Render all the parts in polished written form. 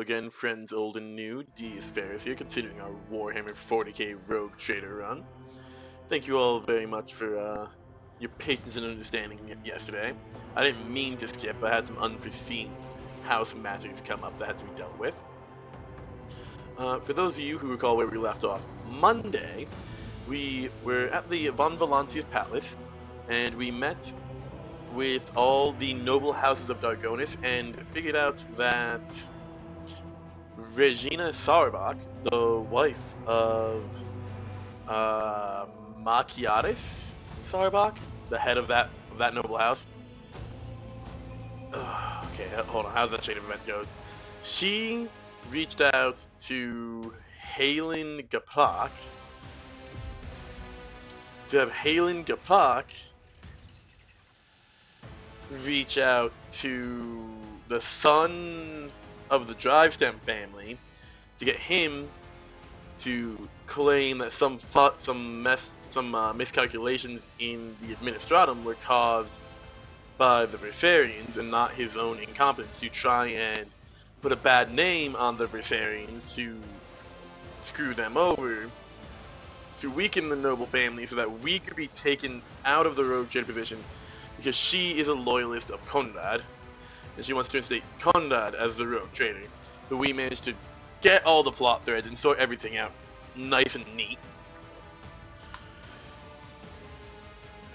again, friends old and new. Deis Ferrous here, continuing our Warhammer 40k Rogue Trader run. Thank you all very much for your patience and understanding yesterday. I didn't mean to skip, I had some unforeseen house matters come up that had to be dealt with. For those of you who recall where we left off, Monday, we were at the Von Valancia's Palace, and we met with all the noble houses of Dargonis and figured out that Regina Sarbach, the wife of Machiatis Sarbach, the head of that noble house. Okay, hold on. How's that chain of event go? She reached out to Halen Gapak to have Halen Gapak reach out to the son of the Drivestem family to get him to claim that some miscalculations in the Administratum were caused by the Versarians and not his own incompetence, to try and put a bad name on the Versarians, to screw them over, to weaken the noble family so that we could be taken out of the rogue trader position, because she is a loyalist of Conrad and she wants to instate Conrad as the rogue trader. But we managed to get all the plot threads and sort everything out nice and neat.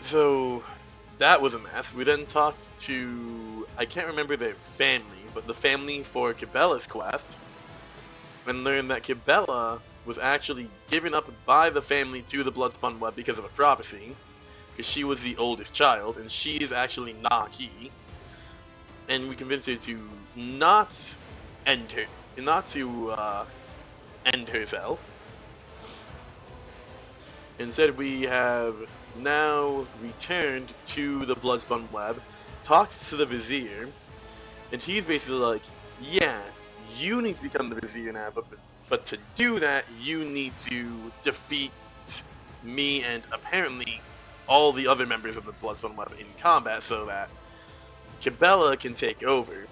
So that was a mess. We then talked to, I can't remember their family, but the family for Cabela's quest, and learned that Cabela was actually given up by the family to the Bloodspun Web because of a prophecy, because she was the oldest child, and she is actually Naki. And we convinced her to not end herself. Instead, we have now returned to the Bloodspun Web, talked to the Vizier, and he's basically like, yeah, you need to become the Vizier now, but to do that, you need to defeat me and apparently all the other members of the Bloodspun Web in combat so that Cabela can take over.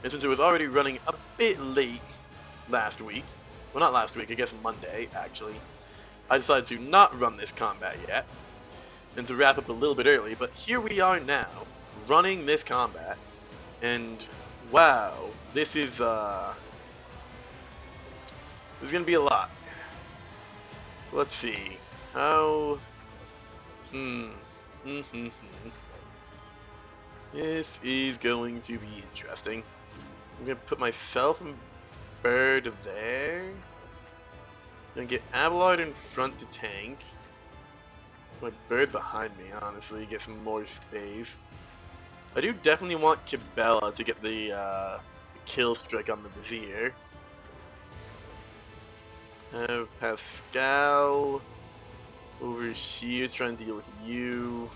And since it was already running a bit late last week, well, not last week, I guess Monday, actually, I decided to not run this combat yet, and to wrap up a little bit early, but here we are now, running this combat, and wow, this is gonna be a lot. So let's see, how, this is going to be interesting. I'm gonna put myself and Bird there. I'm gonna get Abelard in front to tank. My Bird behind me, honestly, get some more space. I do definitely want Cabela to get the kill streak on the Vizier. Have Pascal over here trying to deal with you.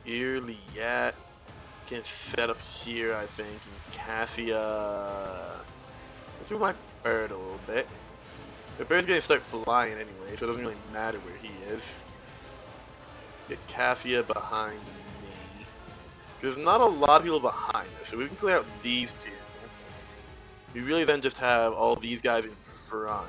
Irliat can set up here, I think, and Cassia. Let's move my Bird a little bit. The Bird's gonna start flying anyway, so it doesn't really matter where he is. Get Cassia behind me. There's not a lot of people behind us, so we can clear out these two. We really then just have all these guys in front.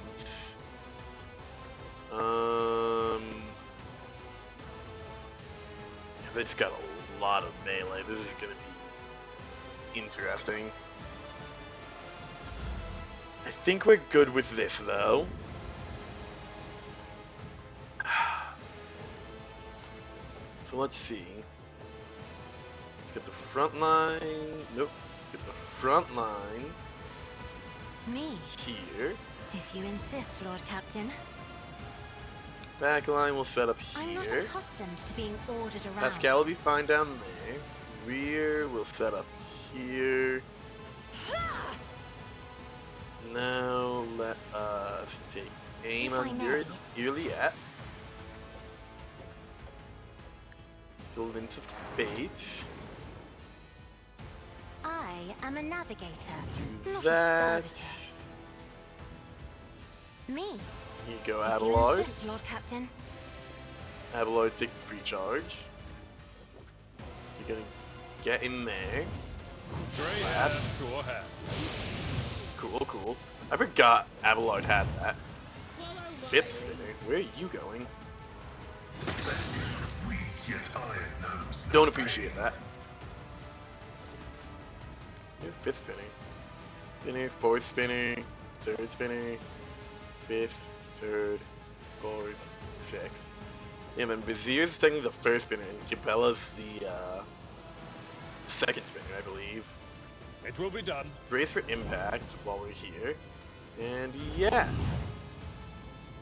They just got a lot of melee. This is gonna be interesting. I think we're good with this, though. So let's see. Let's get the front line. Nope. Let's get the front line. Me. Here. If you insist, Lord Captain. Back line will set up here. I'm not accustomed to being ordered around. Pascal will be fine down there. Rear will set up here. Now let us take aim on Irliat. Build into Fate. I am a navigator. Do not that. A servitor. Me. Here you go, If Abelard. you insist, Lord Captain. Abelard, take the free charge. You're gonna get in there. Lab. Cool, cool. I forgot Abelard had that. Fifth spinner? Where are you going? Don't appreciate that. Fifth spinner. Spinner, fourth spinner, third spinner, fifth, third, fourth, sixth. Yeah, man, Vizier's technically the first spinner, and Cabela's the second spinner, I believe. It will be done. Brace for impact while we're here. And yeah.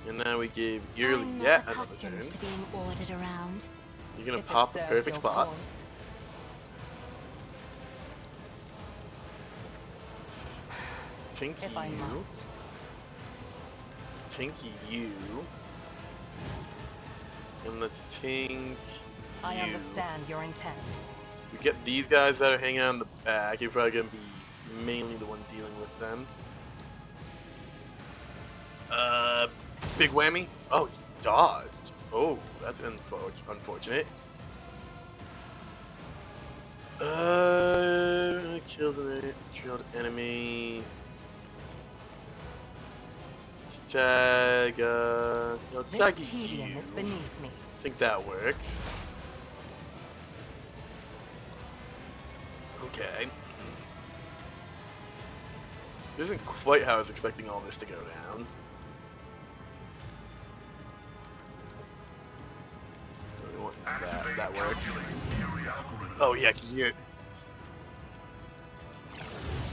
And now we give Yearly I'm yet not another accustomed turn. to being ordered around. You're gonna If it pop a serves perfect your spot. cause. Tink If I you. must. Tinky you. And let's tink I you. understand your intent. We get these guys that are hanging out in the back. You're probably gonna be mainly the one dealing with them. Big whammy. Oh, you dodged. Oh, that's unfortunate. Kills an enemy. Tag, no, tag This you. tedium is beneath me. I think that works. Okay. This isn't quite how I was expecting all this to go down. We want that works. Oh yeah, because you're...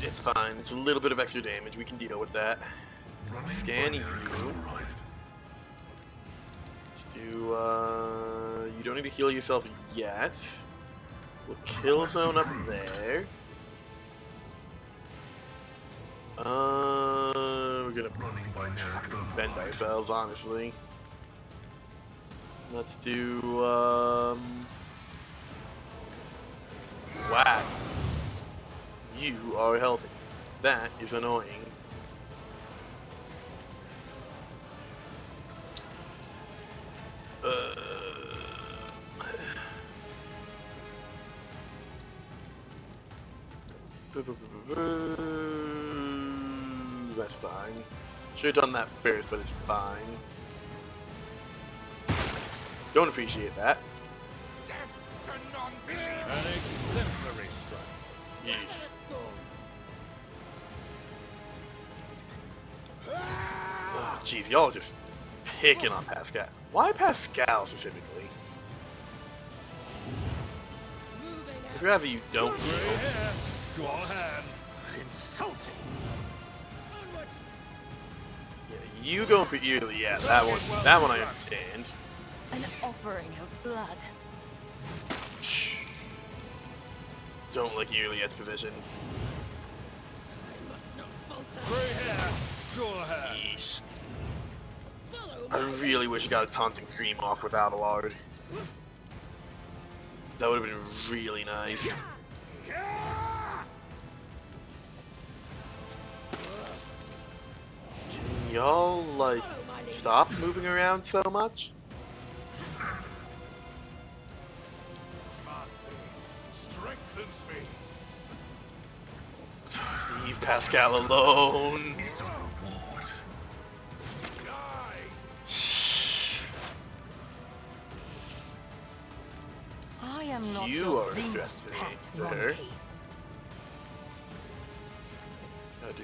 It's fine. It's a little bit of extra damage. We can deal with that. Scan you. Let's do, you don't need to heal yourself yet. We'll kill zone up there. We're gonna bend ourselves, honestly. Let's do, whack. You are healthy. That is annoying. That's fine. Should have done that first, but it's fine. Don't appreciate that. An exemplary strike. Yeesh. Oh, jeez, y'all just picking on Pascal. Why Pascal specifically? I'd rather you don't Grey heal. hair, sure hand. Insulting. Yeah, you going for Yearly, yeah, that one I understand. An offering of blood. Don't like Yearly at position. Grey hair, sure hand. Yeesh. I really wish you got a taunting scream off with Abelard. That would have been really nice. Can y'all, like, stop moving around so much? Strengthens me. Leave Pascal alone. I am not You your are a threat Xenos pet to her. monkey. Gotta do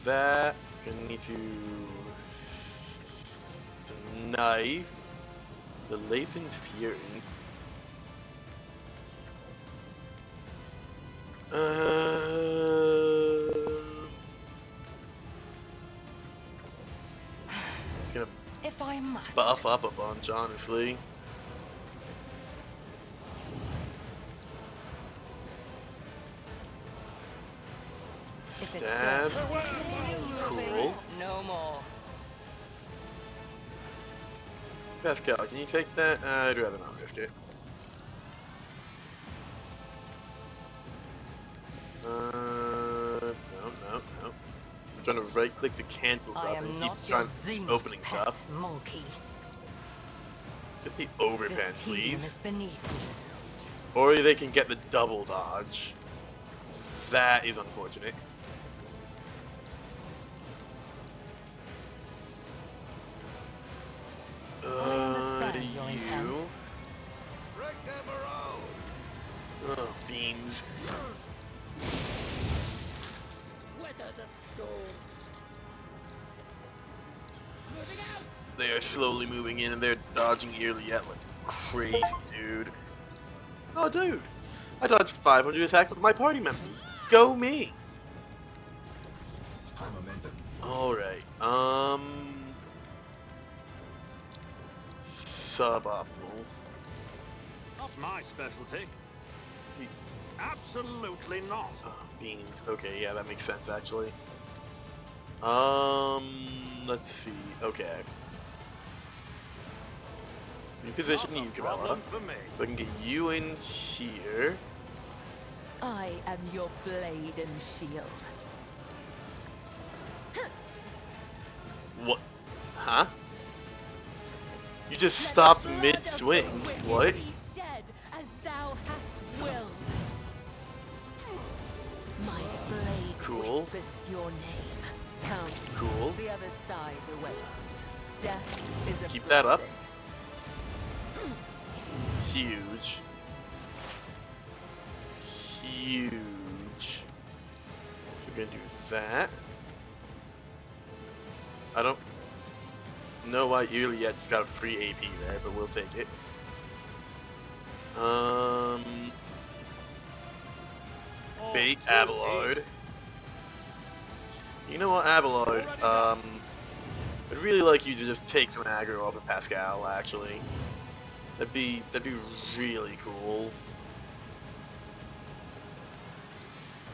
that. Gonna need to... The knife. The Lathan's Fury. It's gonna If I must. buff up a bunch, honestly. If it Stab. serves. Cool. No more. Pascal, can you take that? I'd rather not risk it. No. I'm trying to right click to cancel I stuff and am it not keeps your trying to keep Xenos opening pet stuff. monkey. Get the This overbend, tedium please. is beneath me. Or they can get the double dodge. That is unfortunate. I understand your intent. You. Break them around. Oh, beams. Weather the storm. Moving out. They are slowly moving in and they're dodging early yet like crazy, dude. Oh, dude. I dodged 500 attacks with my party members. Go me. Alright, suboptimal. Not my specialty. He- Absolutely not. Beans. Okay, yeah, that makes sense actually. Let's see. Okay. Reposition Not a you, problem Cabela. for me. So I can get you in here. I am your blade and shield. What? Huh? You just Let stopped the blood mid-swing. of the wicked What? be shed as thou hast willed. My blade Cool. whispers your name. Count. Cool. The other side awaits. Death is a Keep that up. blessing. Huge. Huge. So we're gonna do that. I don't know why Iliad's got a free AP there, but we'll take it. Bait All too Abelard. easy. You know what, Abelard? Already done. I'd really like you to just take some aggro off of Pascal, actually. That'd be really cool.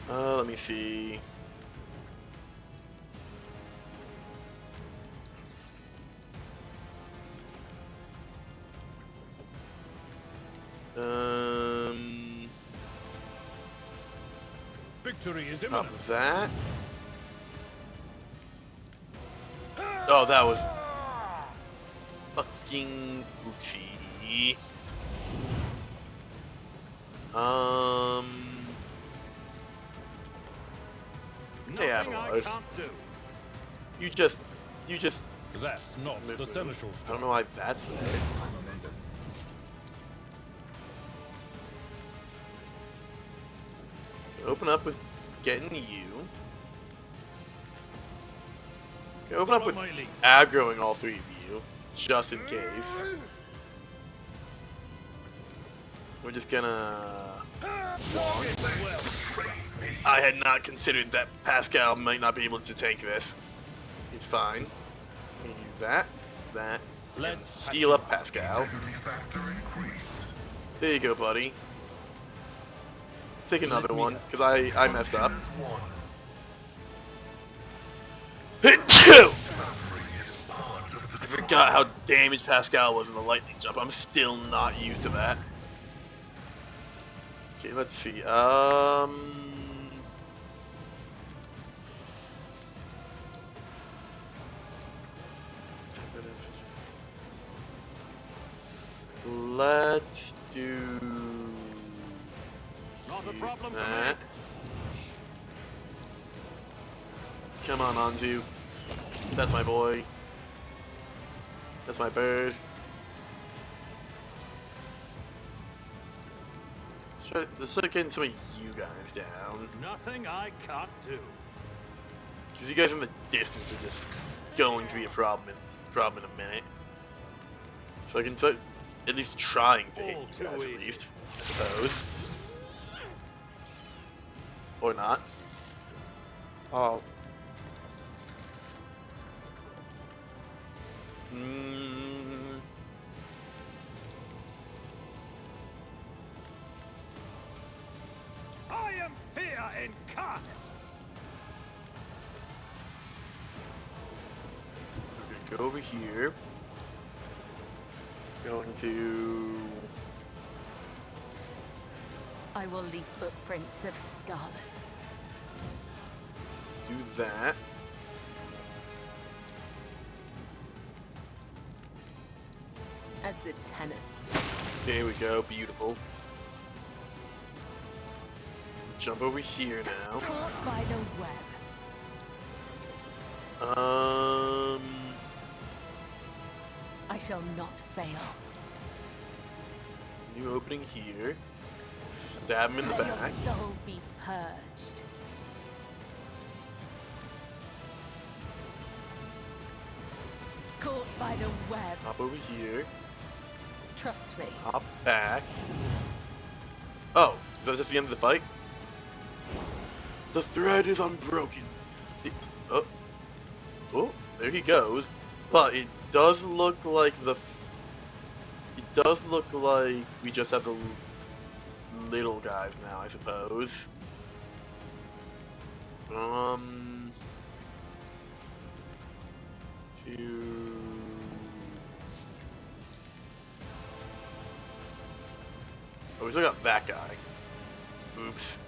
Let me see. Victory is Not imminent. that. Oh, that was fucking oopsie. Hey, Nothing I Abelard. can't do. You just That's not move, the move. seneschal's I job. don't know why that's there. Open up with getting you. Open up Follow with my lead. aggroing all three of you, just in case. We're just gonna. Well, I had not considered that Pascal might not be able to tank this. It's fine. We can do that, that, and let's patch heal you up Pascal. There you go, buddy. Take another Let me one, help. because I messed up. Hit two! I forgot how damaged Pascal was in the lightning jump. I'm still not used to that. Okay, let's see. Let's do not a problem for that. me. Come on, Anzu. That's my boy. That's my bird. Let's start getting some of you guys down. Nothing I can't do. Because you guys in the distance are just going to be a problem in a minute. So I can start at least trying to hit All you guys too at easy. least, I suppose. Or not. Oh. I am fear incarnate. We're gonna go over here. Going to I will leave footprints of scarlet. do that. As the tenants. There we go, beautiful. jump over here now. Caught by the web. I shall not fail. New opening here. Stab him in the Let back. your soul be purged. Caught by the web. Hop over here. Trust me. Hop back. Oh, is that just the end of the fight? The thread is unbroken. Oh, oh, there he goes. But it does look like we just have the little guys now, I suppose. Oh, we still got that guy. Oops.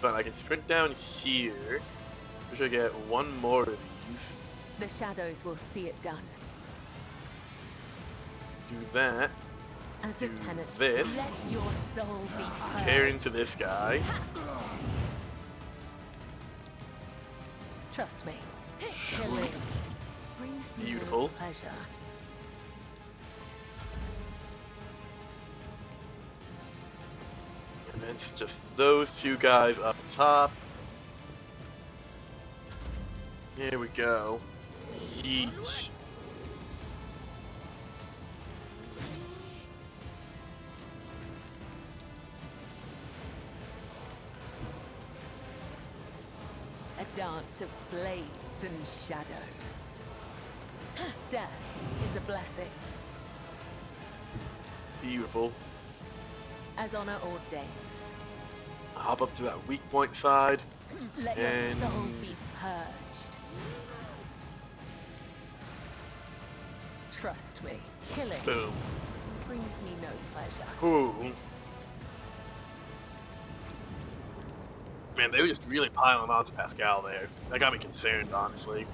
Fine, I can sprint down here. We should get one more of these. The shadows will see it done. Do that. As the Do tenets, this. let your soul be purged. Tear into this guy. Trust me. Killing brings me Beautiful. no pleasure. And then it's just those two guys up top. Here we go. Yeesh. A dance of blades and shadows. Death is a blessing, Beautiful. as honor ordains. Hop up to that weak point side. Let And- your soul be purged. Trust me, killing Boom. brings me no pleasure. Ooh. Man, they were just really piling on to Pascal there. That got me concerned, honestly.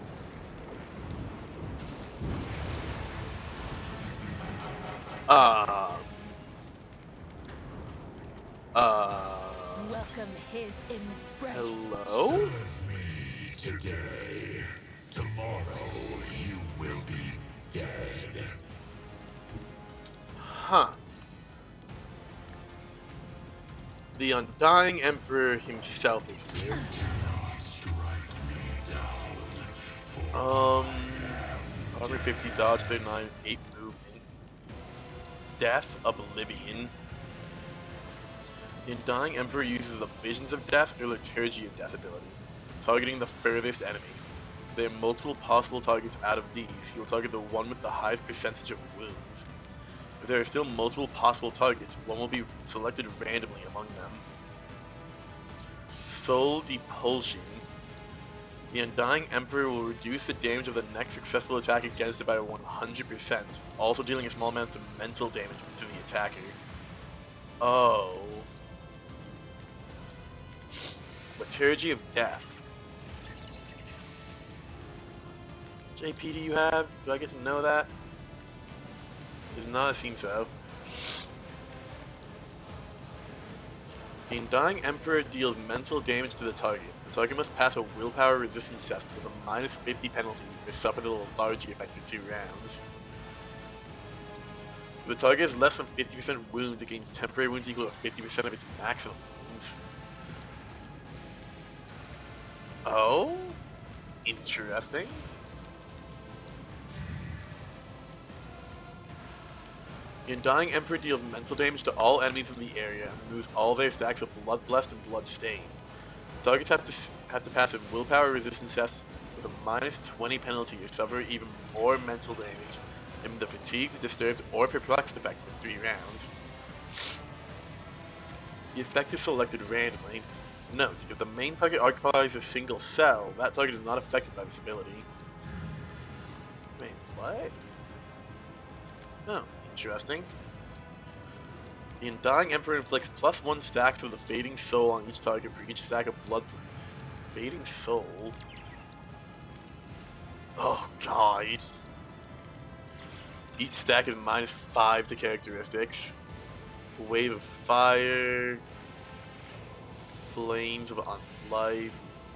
Welcome his embrace. Hello? Serve me today. Tomorrow you will be dead. Huh. The Undying Emperor himself is here. Cannot strike me down. For Armor 50, dodge 39, 8 movement. Death, Oblivion. The Undying Emperor uses the Visions of Death or Liturgy of Death ability, targeting the furthest enemy. There are multiple possible targets out of these. He will target the one with the highest percentage of wounds. If there are still multiple possible targets, one will be selected randomly among them. Soul Depulsion. The Undying Emperor will reduce the damage of the next successful attack against it by 100%, also dealing a small amount of mental damage to the attacker. Oh. Liturgy of Death. JP, do you have? Do I get to know that? Does not seem so. The Undying Emperor deals mental damage to the target. The target must pass a willpower resistance test with a -50 penalty or suffer the lethargy effect for 2 rounds. If the target has less than 50% wounds, it gains temporary wounds equal to 50% of its maximum wounds. Oh? Interesting. The Undying Emperor deals mental damage to all enemies in the area and removes all their stacks of Bloodblessed and Bloodstained. Targets have to pass a willpower resistance test with a -20 penalty or suffer even more mental damage in the fatigued, disturbed, or perplexed effect for 3 rounds. The effect is selected randomly. Note, if the main target occupies a single cell, that target is not affected by this ability. Wait, what? Oh, interesting. The Undying Emperor inflicts +1 stacks of the Fading Soul on each target for each stack of blood. Fading Soul? Oh god. Each stack is -5 to characteristics. Wave of fire. Flames of life.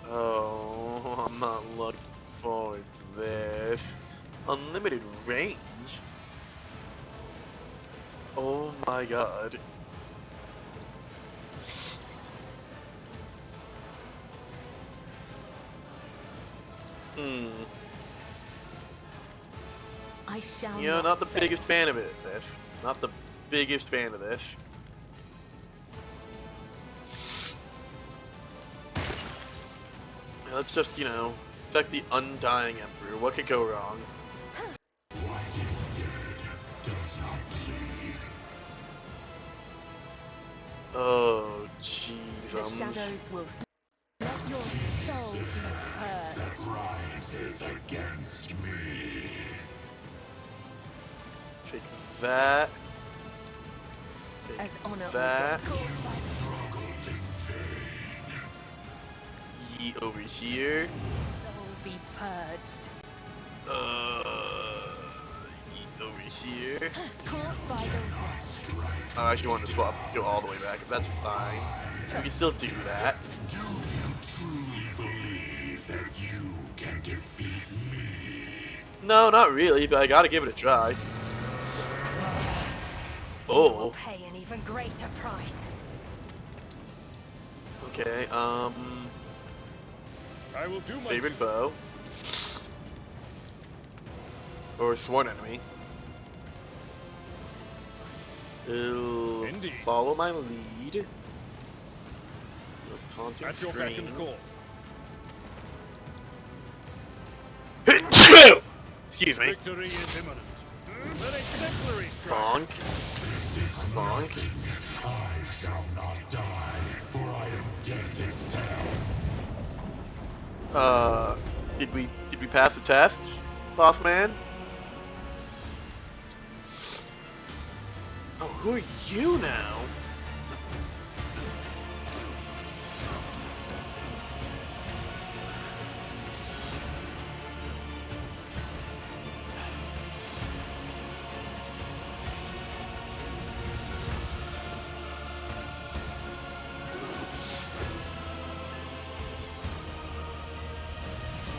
Oh, I'm not looking forward to this. Unlimited range? Oh my god. I shall You know, not the fail. biggest fan of it, this. Not the biggest fan of this. Let's just, you know, it's like the Undying Emperor. What could go wrong? What is dead does not bleed. Oh, The jeez. shadows will let your soul be That purged. rises against me. Take that. Take As honor will that. go. Struggled in vain. Yeet over here. Soul be purged. Yeet over here. Caught by the web. I actually wanted to swap, go all the way back. That's fine. We can still do that. Do you truly believe that you can defeat me? No, not really, but I gotta give it a try. You will Oh, pay an even greater price. okay, I will do my favorite duty. foe. Or sworn enemy. It'll Indeed. follow my lead. Taunting At your beck and screen. call. Excuse me. Victory is imminent. An exemplary strike. Bonk. Bonk. I shall not die, for I am death itself. Did we pass the test, boss man? Oh, who are you now?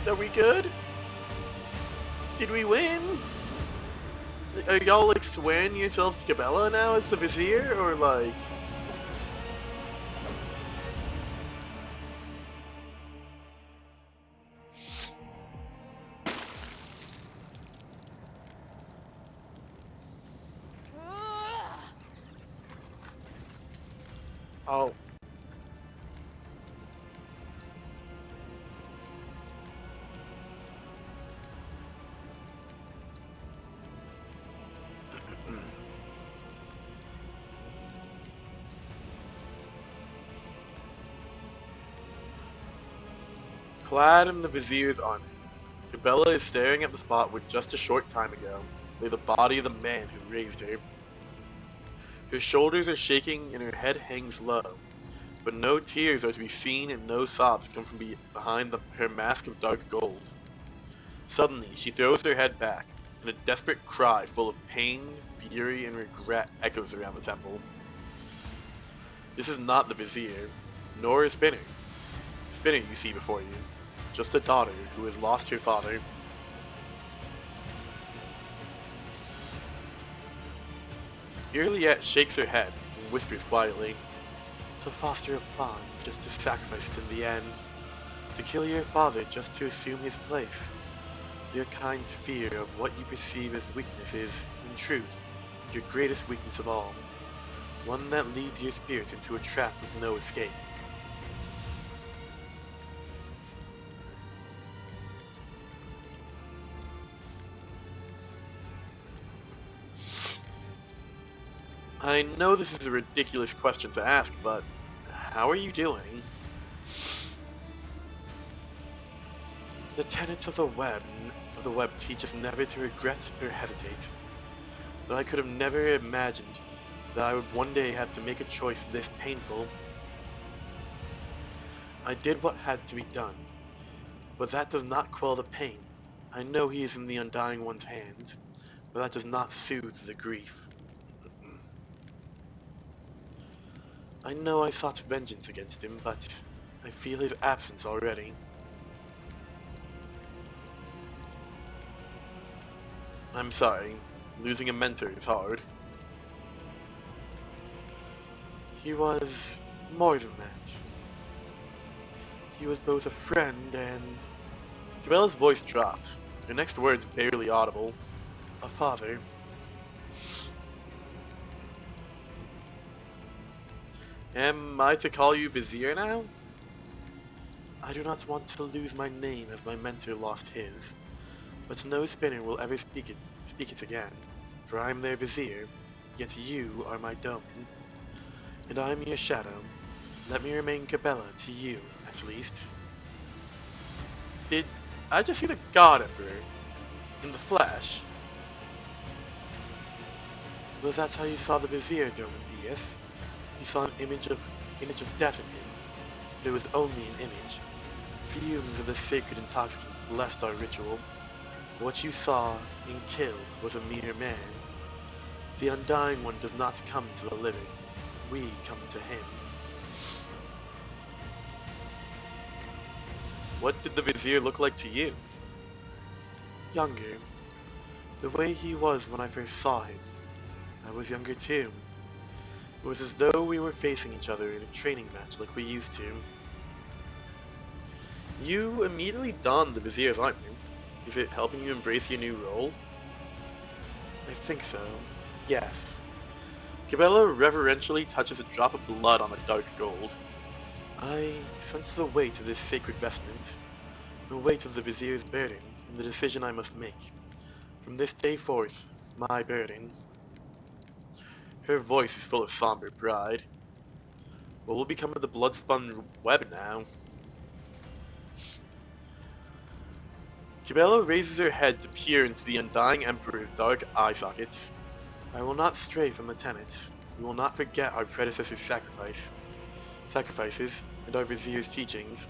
Are we good? Did we win? Are y'all like swearing yourselves to Cabela now as the Vizier, or like? Oh. Clad in the Vizier's armor, Cabela is staring at the spot where just a short time ago lay the body of the man who raised her. Her shoulders are shaking and her head hangs low, but no tears are to be seen and no sobs come from behind her mask of dark gold. Suddenly, she throws her head back, and a desperate cry full of pain, fury, and regret echoes around the temple. This is not the Vizier, nor is Spinner. Spinner you see before you, just a daughter who has lost her father. Irliet shakes her head and whispers quietly, "To foster a bond just to sacrifice it in the end. To kill your father just to assume his place. Your kind's fear of what you perceive as weakness is, in truth, your greatest weakness of all. One that leads your spirit into a trap with no escape." I know this is a ridiculous question to ask, but how are you doing? The tenets of the web teach us never to regret or hesitate. But I could have never imagined that I would one day have to make a choice this painful. I did what had to be done, but that does not quell the pain. I know he is in the Undying One's hands, but that does not soothe the grief. I know I sought vengeance against him, but I feel his absence already. I'm sorry. Losing a mentor is hard. He was more than that. He was both a friend and... Cabella's voice dropped. Her next words barely audible. A father. Am I to call you Vizier now? I do not want to lose my name as my mentor lost his, but no spinner will ever speak it again, for I am their Vizier, yet you are my Domin, and I am your shadow. Let me remain Cabela to you, at least. Did I just see the God Emperor? In the flesh? Was that how you saw the Vizier, Domin Deis? You saw an image of death in him, but it was only an image. Fumes of the sacred intoxicants blessed our ritual. What you saw and killed was a mere man. The Undying One does not come to the living. We come to him. What did the Vizier look like to you? Younger. The way he was when I first saw him. I was younger too. It was as though we were facing each other in a training match like we used to. You immediately donned the Vizier's armor. Is it helping you embrace your new role? I think so. Yes. Cabela reverentially touches a drop of blood on the dark gold. I sense the weight of this sacred vestment, the weight of the Vizier's burden, and the decision I must make. From this day forth, my burden. Her voice is full of somber pride. What will become of the blood-spun web now? Cabela raises her head to peer into the Undying Emperor's dark eye sockets. I will not stray from the tenets. We will not forget our predecessors' sacrifices, and our Vizier's teachings.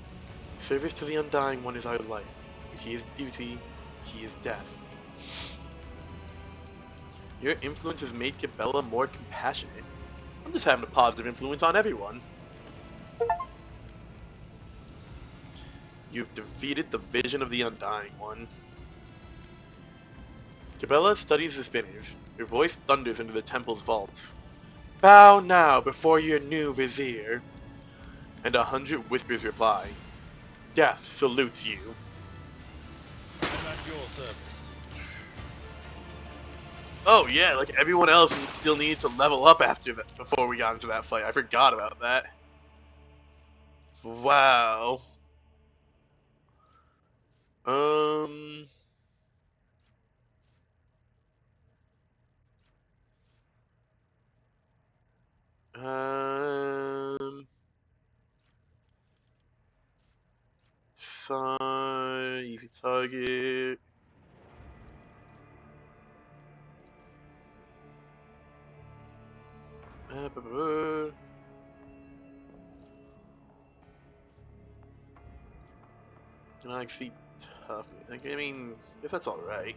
Service to the Undying One is our life. He is duty, he is death. Your influence has made Cabela more compassionate. I'm just having a positive influence on everyone. You've defeated the vision of the Undying One. Cabela studies the spinners. Her voice thunders into the temple's vaults. Bow now before your new Vizier. And 100 whispers reply. Death salutes you. I'm at your service. Oh yeah, like everyone else still needed to level up after that before we got into that fight. I forgot about that. Wow. Um. Um. Easy target. Blah, blah, blah. Can I exceed tough? Like, I mean, I guess that's alright.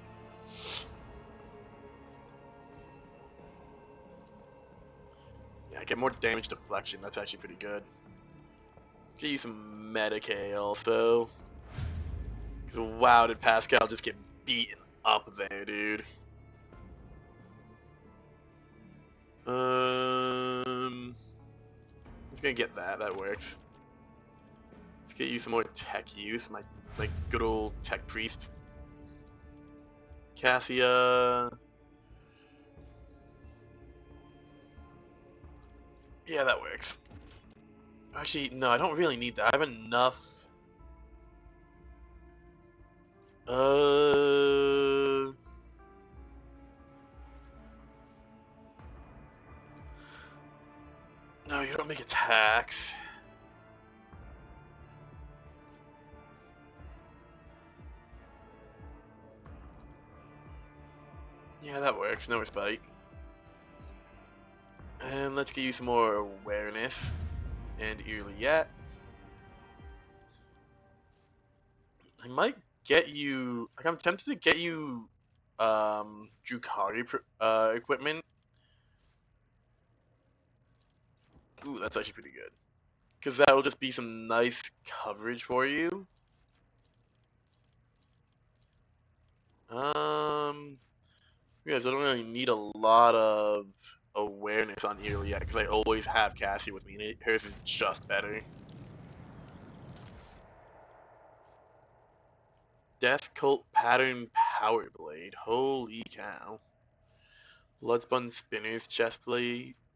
Yeah, I get more damage deflection. That's actually pretty good. Get you some Medicaid also. 'Cause wow, did Pascal just get beaten up there, dude. Just gonna get that. That works. Let's get you some more tech use. My good old tech priest. Cassia. Yeah, that works. Actually, no, I don't really need that. I have enough. Uh. No, you don't make attacks. Yeah, that works. No respite. And let's get you some more awareness. And early yet. I might get you. Like, I'm tempted to get you. Drukari equipment. Ooh, that's actually pretty good. Because that will just be some nice coverage for you. Yeah, so I don't really need a lot of awareness on Eerie yet, because I always have Cassie with me, and hers is just better. Death Cult Pattern Power Blade. Holy cow. Bloodspun Spinners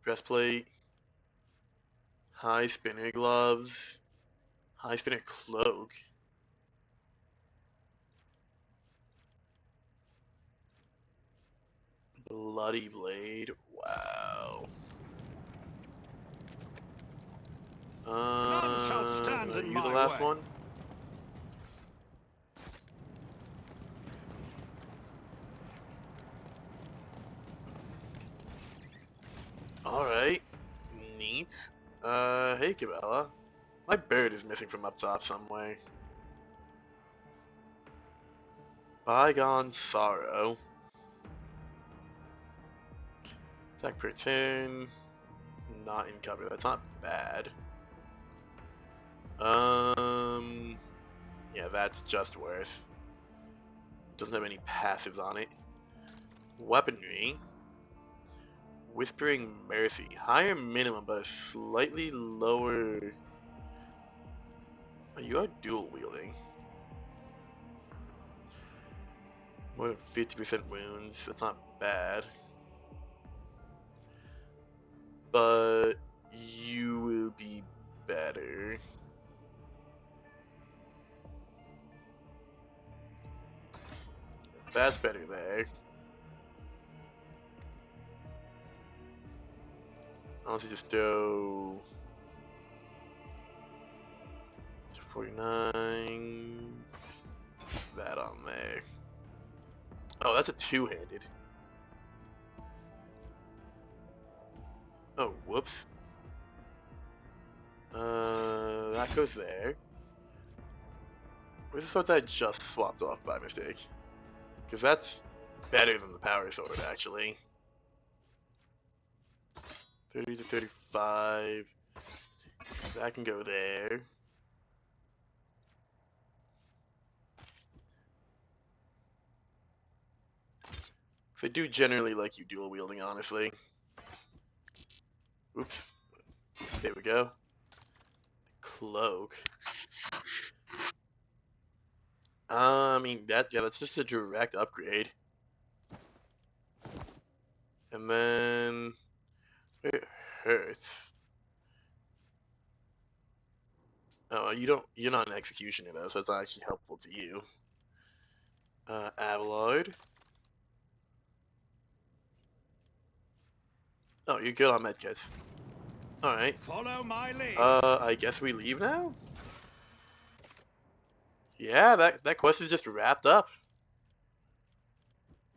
breastplate. High Spinner Gloves. High Spinner Cloak. Bloody Blade. Wow. None shall stand in you my the last way. one? Alright. Neat. Hey Cabela. My bird is missing from up top somewhere. Bygone Sorrow. Attack per turn. Not in cover. That's not bad. Yeah, that's just worse. Doesn't have any passives on it. Weaponry. Whispering Mercy. Higher minimum, but a slightly lower... Oh, you are dual wielding. More than 50% wounds. That's not bad. But you will be better. That's better there. Honestly, just throw 49. That on there. Oh, that's a two-handed. Oh, whoops. That goes there. Where's the sword that I just swapped off by mistake? Because that's better than the power sword, actually. 30 to 35. That can go there. I do generally like you dual wielding, honestly. Oops. There we go. Cloak. I mean that's just a direct upgrade. And then it hurts. Oh, you're not an executioner though, so it's not actually helpful to you. Avalard. Oh, you're good on medkits. Alright. Follow my lead. I guess we leave now? Yeah, that quest is just wrapped up.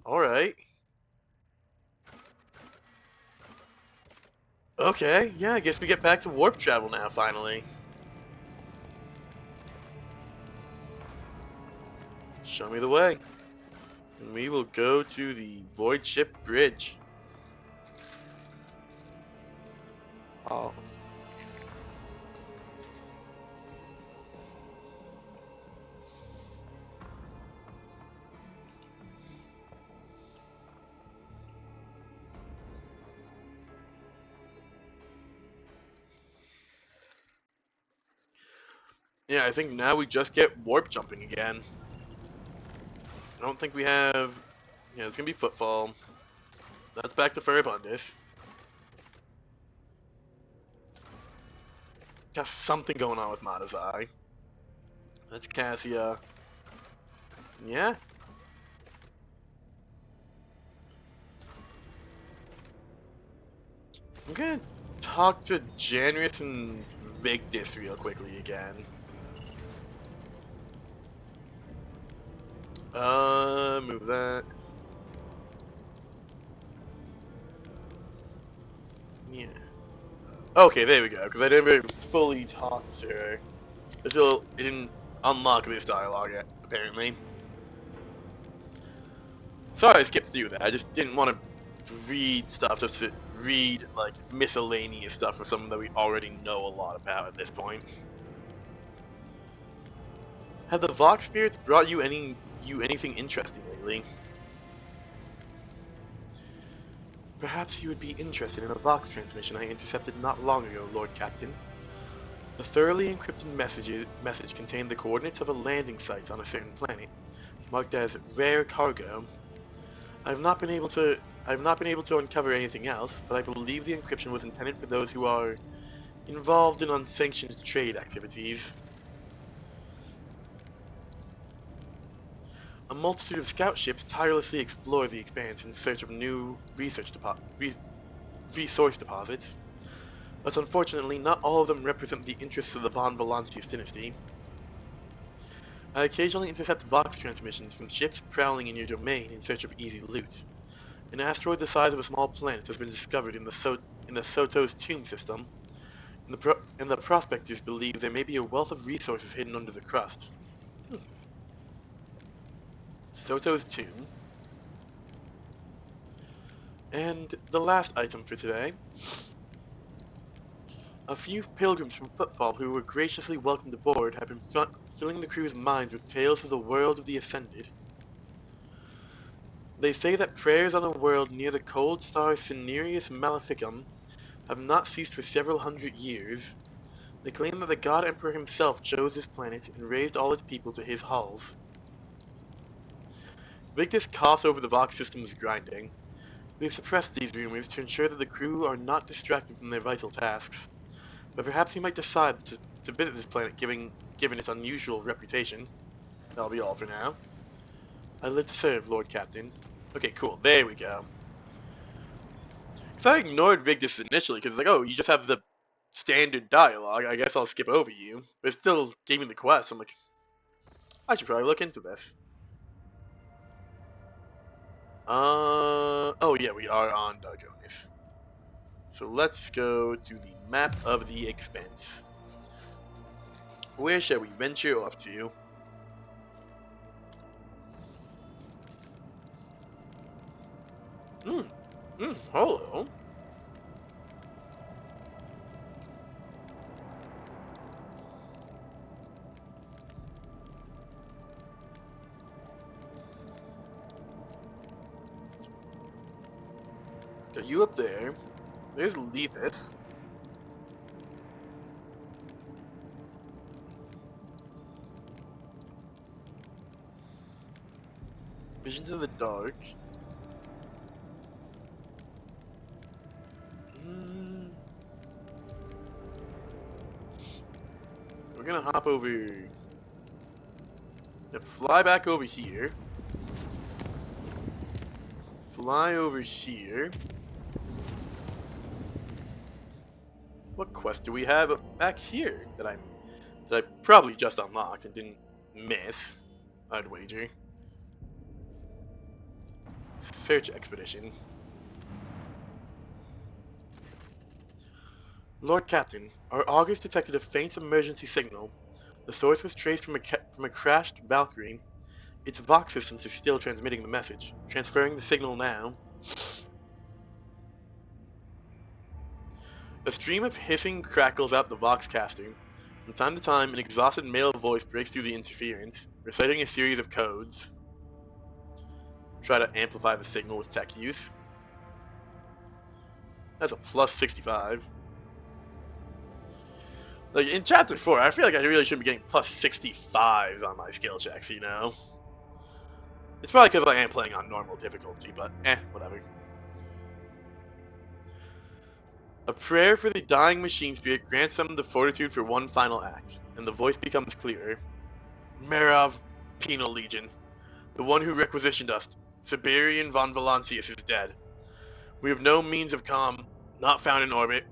Alright. Okay, yeah, I guess we get back to warp travel now, finally. Show me the way. And we will go to the Void Ship Bridge. Oh. Yeah, I think now we just get warp jumping again. I don't think we have... Yeah, it's gonna be Footfall. That's back to Furibundus. Got something going on with Matazai. That's Cassia. Yeah. I'm gonna talk to Janris and Vigdis real quickly again. Move that. Yeah. Okay, there we go, because I never fully talked to her. It didn't unlock this dialogue yet, apparently. Sorry I skipped through that, I just didn't want to read stuff just to read like miscellaneous stuff for something that we already know a lot about at this point. Have the Vox spirits brought you anything interesting lately? Perhaps you would be interested in a Vox transmission I intercepted not long ago, Lord Captain. The thoroughly encrypted message contained the coordinates of a landing site on a certain planet, marked as rare cargo. I've not been able to uncover anything else, but I believe the encryption was intended for those who are involved in unsanctioned trade activities. A multitude of scout ships tirelessly explore the expanse in search of new resource deposits, but unfortunately not all of them represent the interests of the Von Valancius dynasty. I occasionally intercept Vox transmissions from ships prowling in your domain in search of easy loot. An asteroid the size of a small planet has been discovered in the Soto's tomb system, and the prospectors believe there may be a wealth of resources hidden under the crust. Soto's tomb. And the last item for today. A few pilgrims from Footfall who were graciously welcomed aboard have been filling the crew's minds with tales of the world of the Ascended. They say that prayers on a world near the cold star Cinereus Maleficum have not ceased for several hundred years. They claim that the God Emperor himself chose this planet and raised all its people to his halls. Victus coughs over the Vox system's grinding. We have suppressed these rumors to ensure that the crew are not distracted from their vital tasks, but perhaps he might decide to visit this planet given its unusual reputation. That'll be all for now. I live to serve, Lord Captain. Okay, cool. There we go. Because I ignored Victus initially, because it's like, oh, you just have the standard dialogue. I guess I'll skip over you. But it still gave me the quest. I'm like, I should probably look into this. Oh yeah, we are on Dargonis. So let's go to the map of the expanse. Where shall we venture off to? Hello. Got you up there. There's Lethus. Visions of the Dark. We're gonna hop over. Fly back over here. Fly over here. What quest do we have back here that I probably just unlocked and didn't miss? I'd wager. Search expedition. Lord Captain, our augurs detected a faint emergency signal. The source was traced from a crashed Valkyrie. Its Vox systems are still transmitting the message. Transferring the signal now. A stream of hissing crackles out the Vox caster. From time to time, an exhausted male voice breaks through the interference, reciting a series of codes. Try to amplify the signal with tech use. That's a plus 65. Like, in Chapter 4, I feel like I really should be getting plus 65s on my skill checks, you know? It's probably because I am playing on normal difficulty, but whatever. A prayer for the dying machine spirit grants them the fortitude for one final act, and the voice becomes clearer. Merov, Penal Legion. The one who requisitioned us, Siberian von Valancius, is dead. We have no means of comm, not found in orbit.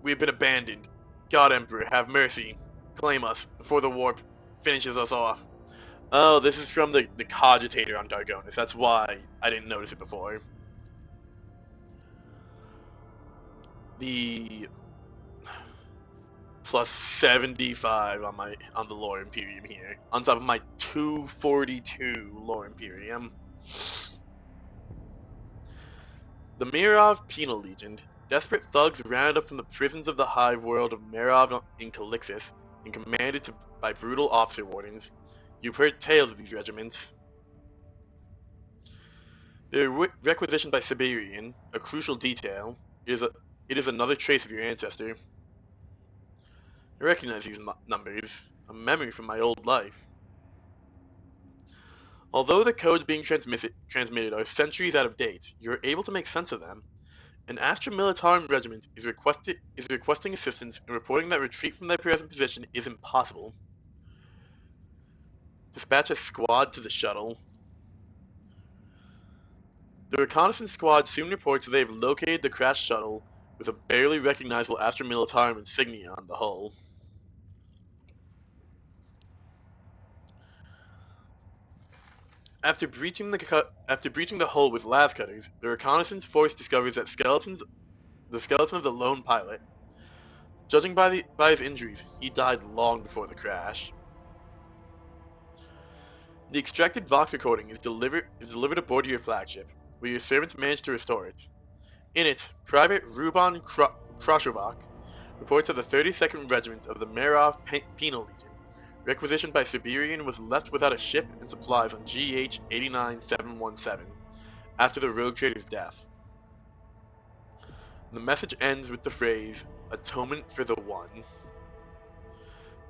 We have been abandoned. God Emperor, have mercy. Claim us, before the warp finishes us off. Oh, this is from the cogitator on Dargonis. That's why I didn't notice it before. The plus 75 on the Lore Imperium here, on top of my 242 Lore Imperium. The Mirov Penal Legion. Desperate thugs rounded up from the prisons of the hive world of Merov in Calixis and commanded by brutal officer wardens. You've heard tales of these regiments. They were requisitioned by Siberian, a crucial detail. It is another trace of your ancestor. I recognize these numbers, a memory from my old life. Although the codes being transmitted are centuries out of date, you are able to make sense of them. An Astra Militarum regiment is requesting assistance and reporting that retreat from their present position is impossible. Dispatch a squad to the shuttle. The reconnaissance squad soon reports that they have located the crashed shuttle with a barely recognizable Astra Militarum insignia on the hull. After breaching the hull with las cutters, the reconnaissance force discovers that the skeleton of the lone pilot. Judging by his injuries, he died long before the crash. The extracted Vox recording is delivered aboard your flagship, where your servants managed to restore it. In it, Private Ruban Krashovac reports that the 32nd Regiment of the Merov Penal Legion, requisitioned by Siberian, was left without a ship and supplies on GH 89717 after the rogue trader's death. The message ends with the phrase, "Atonement for the One."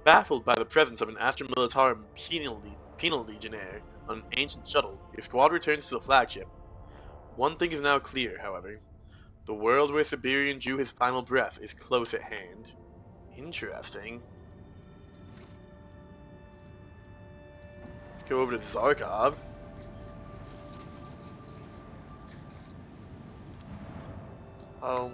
Baffled by the presence of an Astra Militarum penal legionnaire on an ancient shuttle, your squad returns to the flagship. One thing is now clear, however. The world where Siberian drew his final breath is close at hand. Interesting. Let's go over to Zarkov. Oh.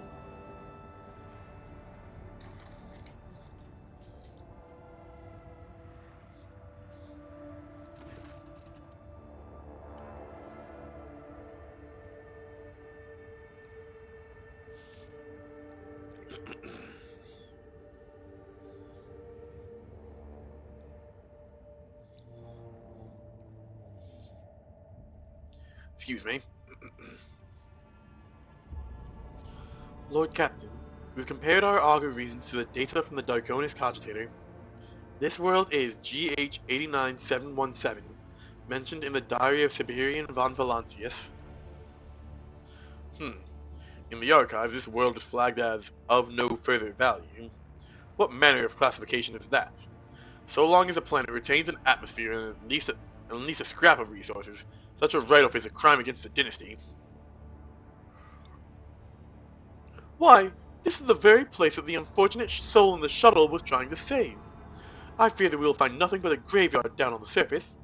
Excuse me. Lord Captain, we've compared our augur readings to the data from the Darkonis Cogitator. This world is GH 89717, mentioned in the Diary of Siberian von Valancius. In the archives, this world is flagged as of no further value. What manner of classification is that? So long as a planet retains an atmosphere and at least a scrap of resources, such a write-off is a crime against the dynasty. Why, this is the very place that the unfortunate soul in the shuttle was trying to save. I fear that we will find nothing but a graveyard down on the surface.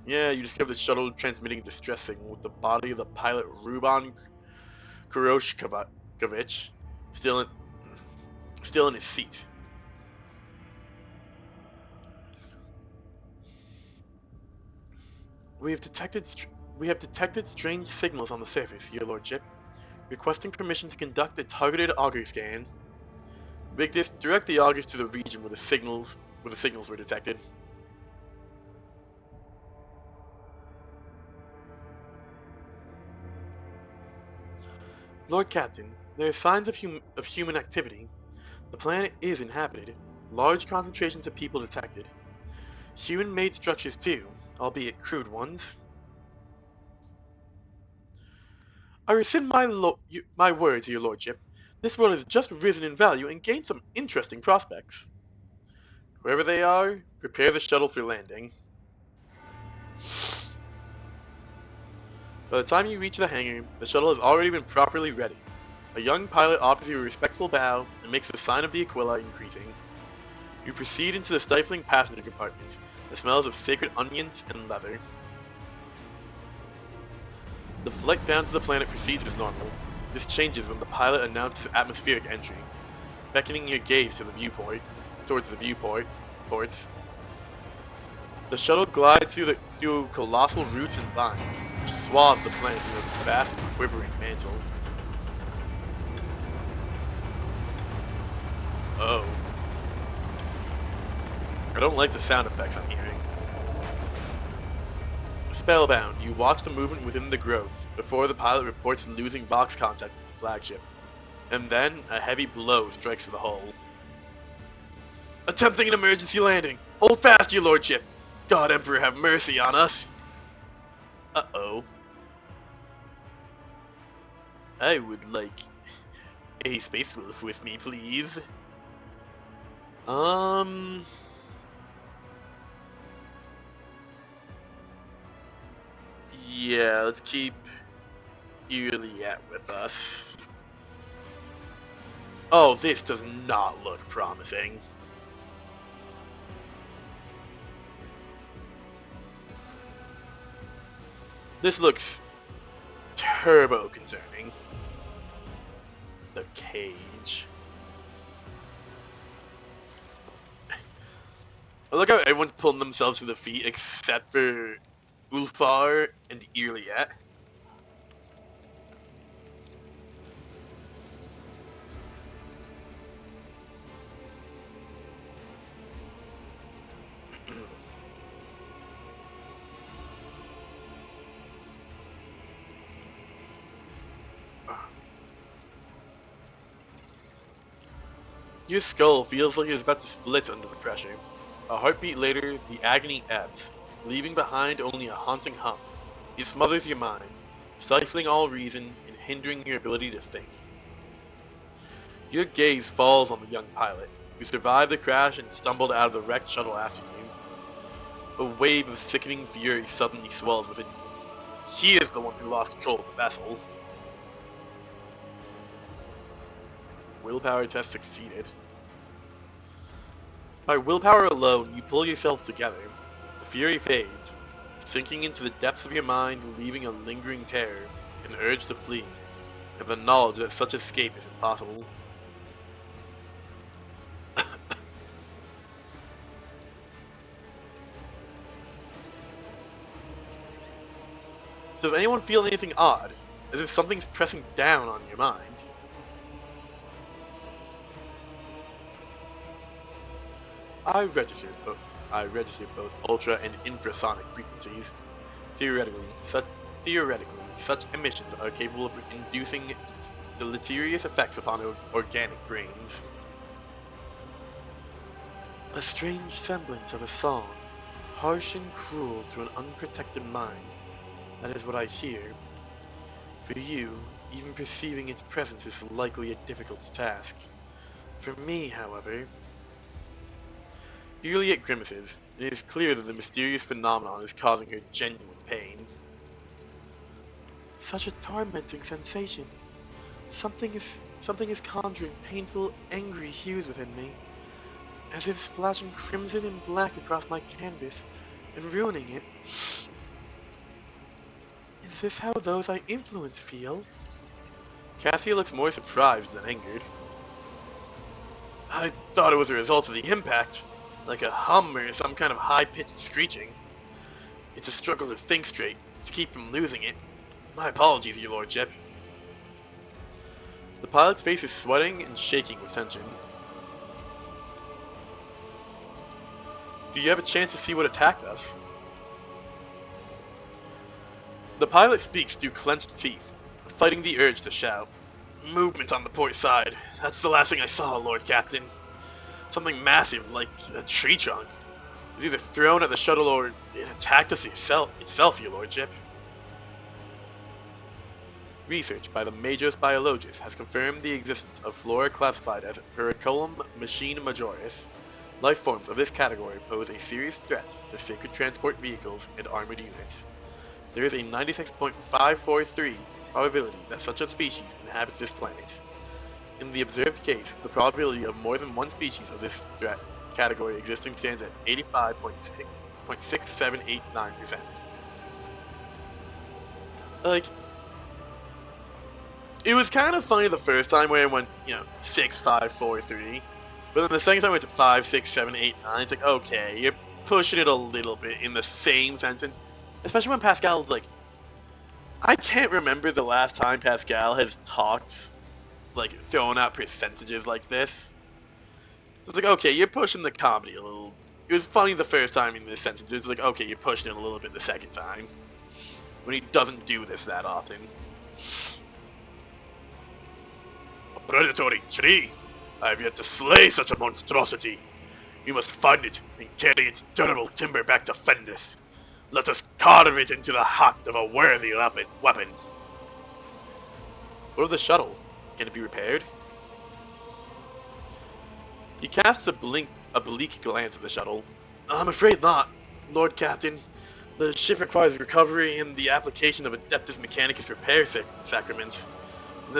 Yeah, you discover the shuttle transmitting distress signal with the body of the pilot Ruban Kuroshkovich still in his seat. We have detected strange signals on the surface, Your Lordship. Requesting permission to conduct a targeted auger scan. Victus, direct the augers to the region where the signals were detected. Lord Captain, there are signs of human activity. The planet is inhabited. Large concentrations of people detected. Human-made structures too, albeit crude ones. I rescind my words, Your Lordship. This world has just risen in value and gained some interesting prospects. Wherever they are, prepare the shuttle for landing. By the time you reach the hangar, the shuttle has already been properly ready. A young pilot offers you a respectful bow and makes the sign of the Aquila increasing. You proceed into the stifling passenger compartment that smells of sacred onions and leather. The flight down to the planet proceeds as normal. This changes when the pilot announces atmospheric entry, beckoning your gaze to towards the ports. The shuttle glides through colossal roots and vines, which swathes the planet in a vast quivering mantle. Oh. I don't like the sound effects I'm hearing. Spellbound, you watch the movement within the growth before the pilot reports losing Vox contact with the flagship. And then a heavy blow strikes the hull. Attempting an emergency landing! Hold fast, your lordship! God Emperor have mercy on us! Uh-oh. I would like a Space Wolf with me, please. Yeah, let's keep Juliet with us. Oh, this does not look promising. This looks turbo concerning. The cage. Look how everyone's pulling themselves to the feet except for Ulfar and Iliet. Your skull feels like it's about to split under the pressure. A heartbeat later, the agony ebbs, leaving behind only a haunting hum. It smothers your mind, stifling all reason and hindering your ability to think. Your gaze falls on the young pilot, who survived the crash and stumbled out of the wrecked shuttle after you. A wave of sickening fury suddenly swells within you. He is the one who lost control of the vessel. Willpower test succeeded. By willpower alone, you pull yourself together. The fury fades, sinking into the depths of your mind, leaving a lingering terror, an urge to flee, and the knowledge that such escape is impossible. Does anyone feel anything odd, as if something's pressing down on your mind? I registered both ultra and infrasonic frequencies. Theoretically, such emissions are capable of inducing deleterious effects upon organic brains. A strange semblance of a song, harsh and cruel to an unprotected mind. That is what I hear. For you, even perceiving its presence is likely a difficult task. For me, however... Juliet grimaces, and it is clear that the mysterious phenomenon is causing her genuine pain. Such a tormenting sensation. Something is conjuring painful, angry hues within me, as if splashing crimson and black across my canvas and ruining it. Is this how those I influence feel? Cassia looks more surprised than angered. I thought it was a result of the impact, like a hum or some kind of high-pitched screeching. It's a struggle to think straight, to keep from losing it. My apologies, your lordship. The pilot's face is sweating and shaking with tension. Do you have a chance to see what attacked us? The pilot speaks through clenched teeth, fighting the urge to shout. Movement on the port side. That's the last thing I saw, Lord Captain. Something massive, like a tree trunk. It was either thrown at the shuttle or it attacked us itself, your lordship. Research by the Majos biologist has confirmed the existence of flora classified as Periculum machine majoris. Life forms of this category pose a serious threat to sacred transport vehicles and armored units. There is a 96.543 probability that such a species inhabits this planet. In the observed case, the probability of more than one species of this threat category existing stands at 85.6789%. Like, it was kind of funny the first time where it went, 6, 5, 4, 3. But then the second time it went to 5, 6, 7, 8, 9. It's like, okay, you're pushing it a little bit in the same sentence. Especially when Pascal's like, I can't remember the last time Pascal has talked, like, throwing out percentages like this. It's like, okay, you're pushing the comedy a little. It was funny the first time in this sentence. It's like, okay, you're pushing it a little bit the second time. When he doesn't do this that often. Predatory tree! I have yet to slay such a monstrosity. You must find it and carry its durable timber back to Fendis. Let us carve it into the heart of a worthy weapon. What of the shuttle? Can it be repaired? He casts a bleak glance at the shuttle. I'm afraid not, Lord Captain. The ship requires recovery and the application of Adeptus Mechanicus repair sacraments. And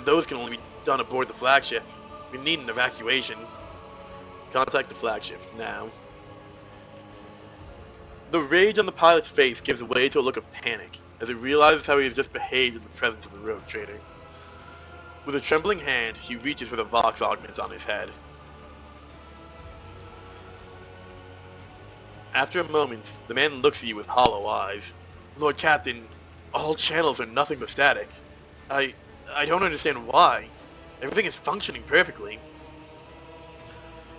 those can only be done aboard the flagship. We need an evacuation. Contact the flagship, now. The rage on the pilot's face gives way to a look of panic, as he realizes how he has just behaved in the presence of the rogue trader. With a trembling hand, he reaches for the Vox augments on his head. After a moment, the man looks at you with hollow eyes. Lord Captain, all channels are nothing but static. I don't understand why. Everything is functioning perfectly.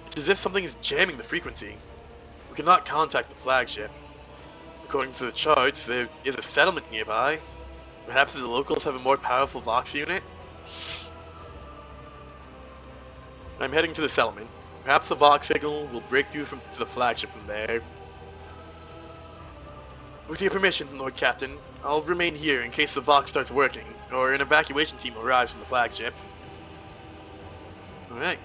It's as if something is jamming the frequency. We cannot contact the flagship. According to the charts, there is a settlement nearby. Perhaps the locals have a more powerful Vox unit? I'm heading to the settlement. Perhaps the Vox signal will break through to the flagship from there. With your permission, Lord Captain, I'll remain here in case the Vox starts working, or an evacuation team arrives from the flagship. Alright.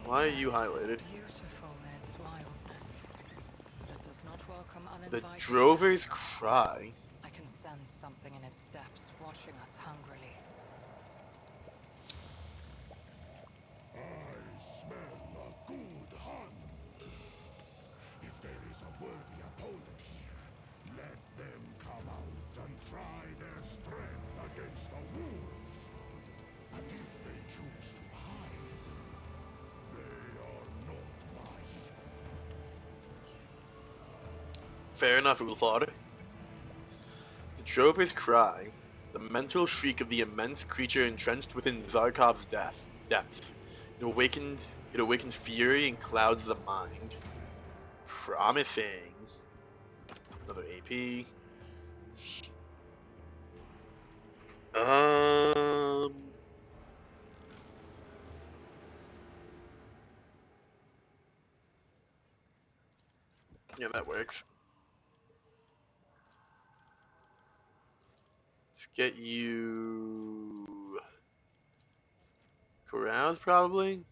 Why are you highlighted? Beautiful in its wildness, but it does not welcome The uninvited Drover's guests. Cry. I can sense something in its depths watching us hungrily. I smell a good hunt. If there is a worthy opponent here, let them come out and try their strength against the wolves. And if they choose to hide, they are not mine. Fair enough, Ulfar. The Drover's Cry. The mental shriek of the immense creature entrenched within Zarkov's depths. It awakens fury and clouds the mind. Promising. Another AP. Um. Yeah, that works. Let's get you. Carouse, probably?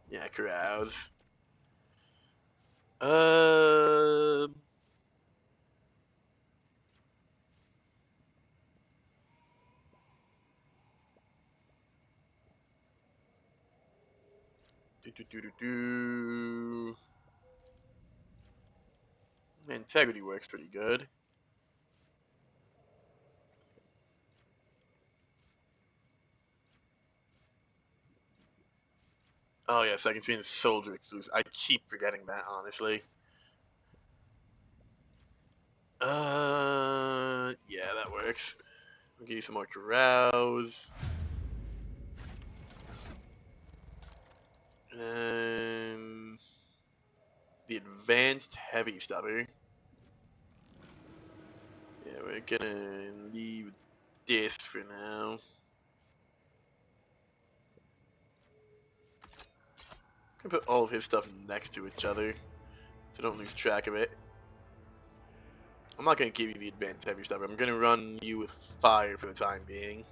Yeah, carouse. Um. Do. Integrity works pretty good. Oh yes, I can see the soldier exclusive. I keep forgetting that, honestly. Yeah, that works. I'll give you some more carouse. And the advanced heavy stubber. Yeah, we're gonna leave this for now. I'm gonna put all of his stuff next to each other, so I don't lose track of it. I'm not gonna give you the advanced heavy stubber. I'm gonna run you with fire for the time being.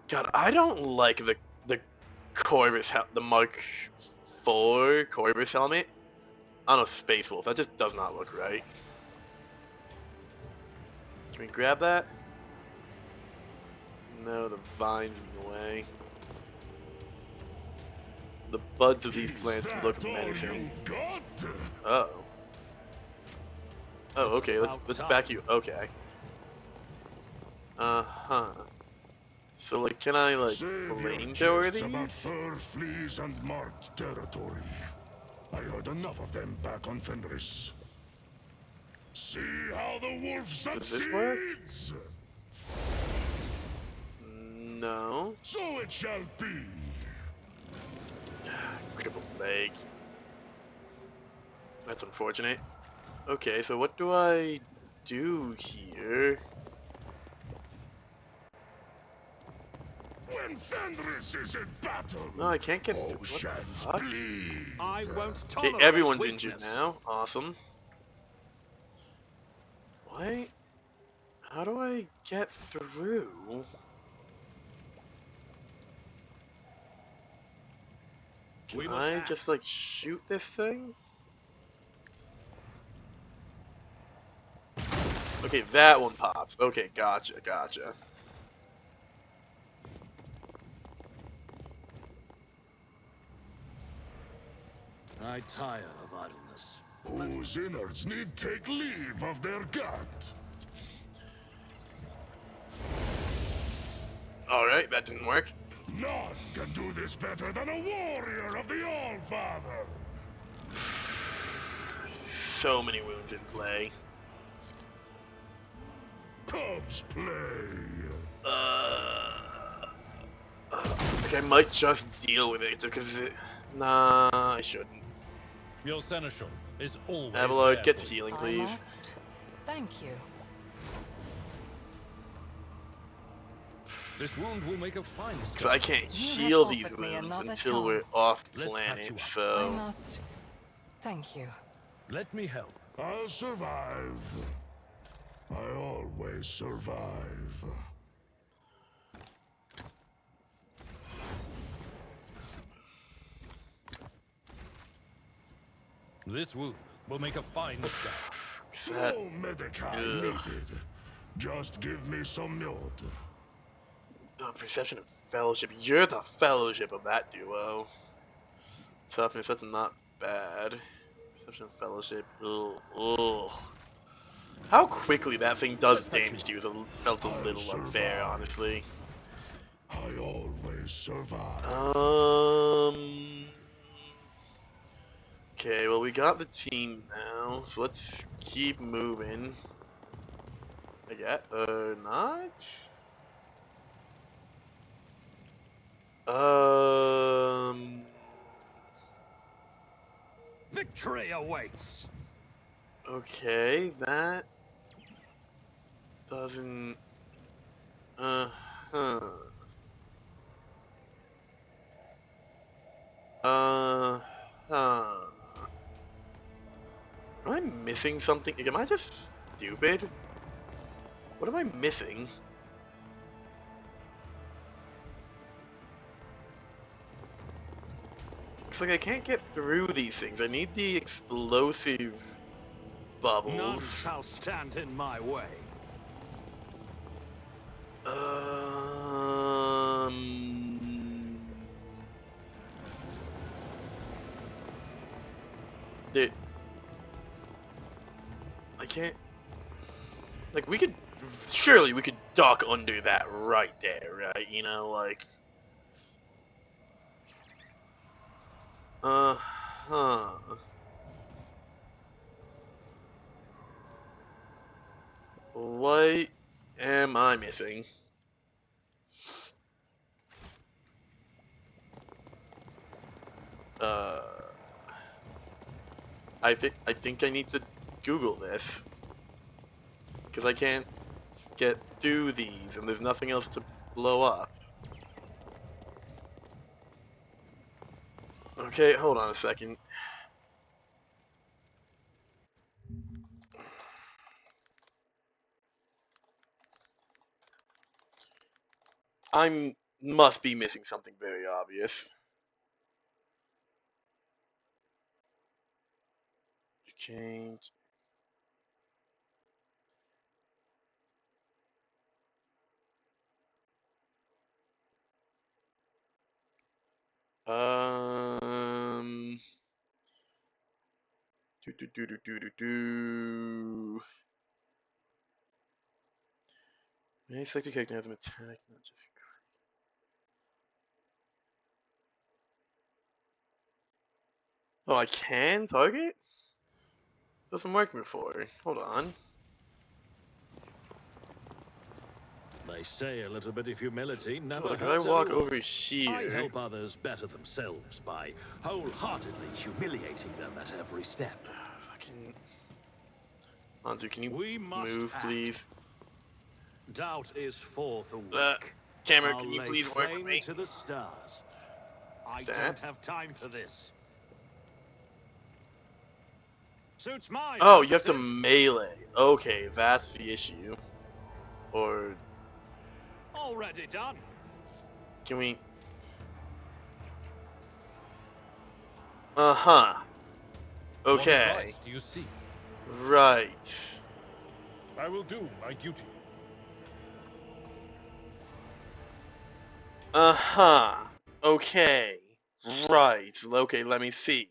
God, I don't like the Corvus the Mark IV Corvus helmet on a Space Wolf. That just does not look right. Can we grab that? No, the vine's in the way. The buds of these Is plants that look all menacing. you've got? Oh. Oh, It's okay. Let's about back time. you. Okay. Uh-huh. So like, can I like Save your flamethrower jests about these? fur, fleas, and marked territory. I heard enough of them back on Fenris. See how the wolf Does this work? succeeds? No. So it shall be. Crippled leg. That's unfortunate. Okay, so what do I do here? When Fenris is in battle, No, I can't get through. What the oceans fuck? bleed. I won't Okay, tolerate everyone's weakness. injured now. Awesome. What? How do I get through? We Can must I act. just like shoot this thing? Okay, that one pops. Okay, gotcha, gotcha. I tire of idleness. Whose innards need take leave of their gut. Alright, that didn't work. None can do this better than a warrior of the All-Father. So many wounds in play. Cubs play. Like I might just deal with it just because it. Nah, I shouldn't. Your seneschal is always Abelard, there get to for you. healing, I please. must. Thank you. This wound will make a fine Because I scar. can't You have heal these offered me wounds another until we're chance. off Let's patch planet, you up. I so. must. Thank you. Let me help. I'll survive. I always survive. This wound will make a fine scar. That, No medicae ugh. needed. Just give me some nod. Oh, perception and fellowship. You're the fellowship of that duo. Toughness, that's not bad. Perception and fellowship. Ugh. Ugh. How quickly that thing does Let's patch you damage up. to you felt a I'll little unfair, survive. honestly. I always survive. Okay, well, we got the team now, so let's keep moving. I guess, not? Um, Victory awaits. okay, that doesn't, huh. Huh. Am I missing something? Am I just stupid? What am I missing? It's like I can't get through these things. I need the explosive None bubbles. shall stand in my way. Dude, I can't. Like, we could. Surely we could duck under that right there, right? You know, like. Huh. What am I missing? Uh. I think I need to Google this. Because I can't get through these, and there's nothing else to blow up. Okay, hold on a second. I must be missing something very obvious. Change. Um. Do. Any selected character has an attack, not just. Oh, I can target? Doesn't work before. Hold on. They say a little bit of humility So never like, if I hurts walk anyone. over I here. help others better themselves by wholeheartedly humiliating them at every step. Fucking. Hanzo, can you We must move, act. please? Doubt is for the weak. Cameron, I'll can you lay please work with claim me? to the stars. I That? don't have time for this. Suits my Oh, you have to purposes. melee. Okay, that's the issue. Or Already done. can we? Uh-huh. What Okay. advice do you seek? Right. I will do my duty. Uh-huh. Okay. Right. Okay, let me see.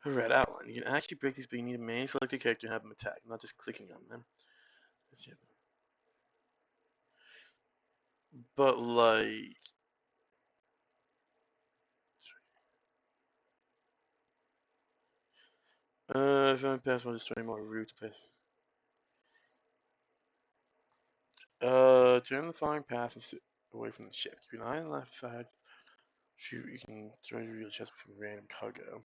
Red outline. You can actually break these, but you need to manually select a character and have them attack, not just clicking on them. But like, if I'm past one, destroy more routes. Turn the following path and sit away from the ship. Keep an eye on the left side. Shoot, you can try to reveal chest with some random cargo.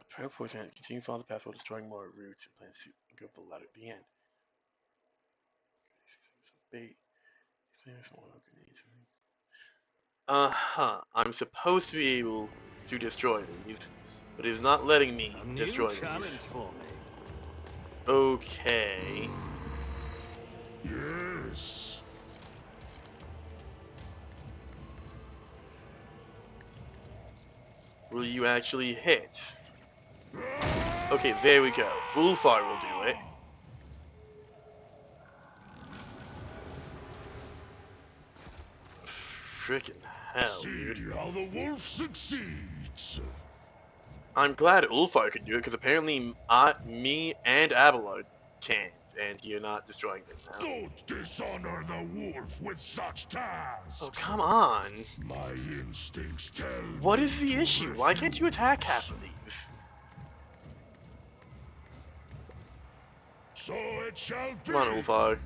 Try poison it. Continue to follow the path while destroying more routes and plan to go up the ladder at the end. Bait. Uh-huh. I'm supposed to be able to destroy these, but it's not letting me A new destroy challenge these. for me. Okay. Yes. Will you actually hit? Okay, there we go. Wolfire will do it. Frickin' hell, See dude. how the wolf succeeds. I'm glad Ulfar can do it, because apparently me and Abelard can't, and you're not destroying them now. Don't dishonor the wolf with such tasks. Oh, come on. My instincts tell What me is the to issue? Why can't you attack half refuse. of these? So it shall be. Come on, Ulfar.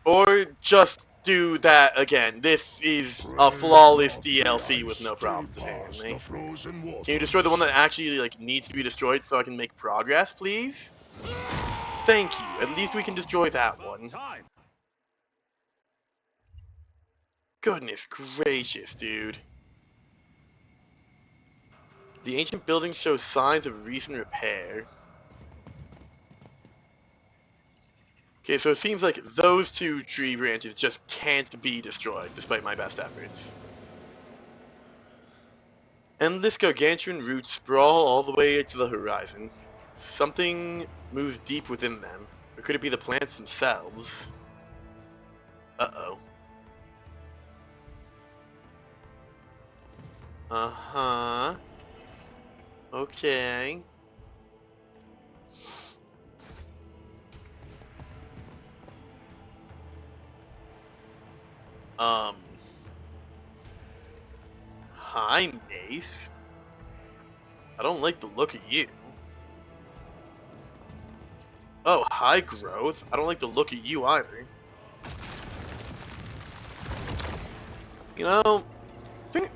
Or just do that again. This is a Pray flawless not the DLC with ice no stay problems, past apparently. the frozen waters. Can you destroy the one that actually like needs to be destroyed so I can make progress, please? Thank you. At least we can destroy that About one. time. Goodness gracious, dude. The ancient building shows signs of recent repair. Okay, so it seems like those two tree branches just can't be destroyed, despite my best efforts. Endless gargantuan roots sprawl all the way to the horizon. Something moves deep within them. Or could it be the plants themselves? Uh-oh. Uh-huh. Okay. Um. Hi, Mace. I don't like the look of you. Oh, hi, Growth. I don't like the look of you either. You know,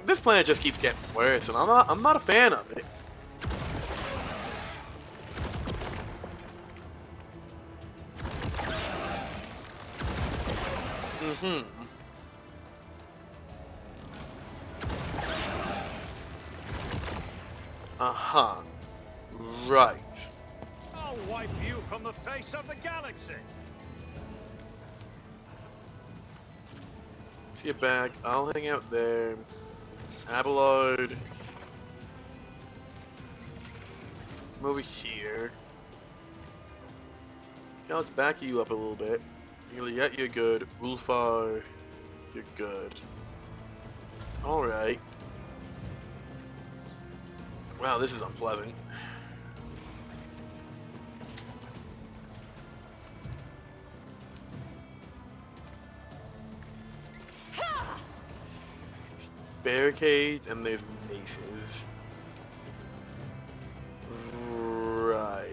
this planet just keeps getting worse, and I'm not a fan of it. Mm-hmm. Uh-huh. Right. I'll wipe you from the face of the galaxy. See you back. I'll hang out there. Abelard. Come over here. Okay, let's back you up a little bit. Yeah, you're good. Ulfar, you're good. Alright. Wow, this is unpleasant. Barricades, and there's maces. Right.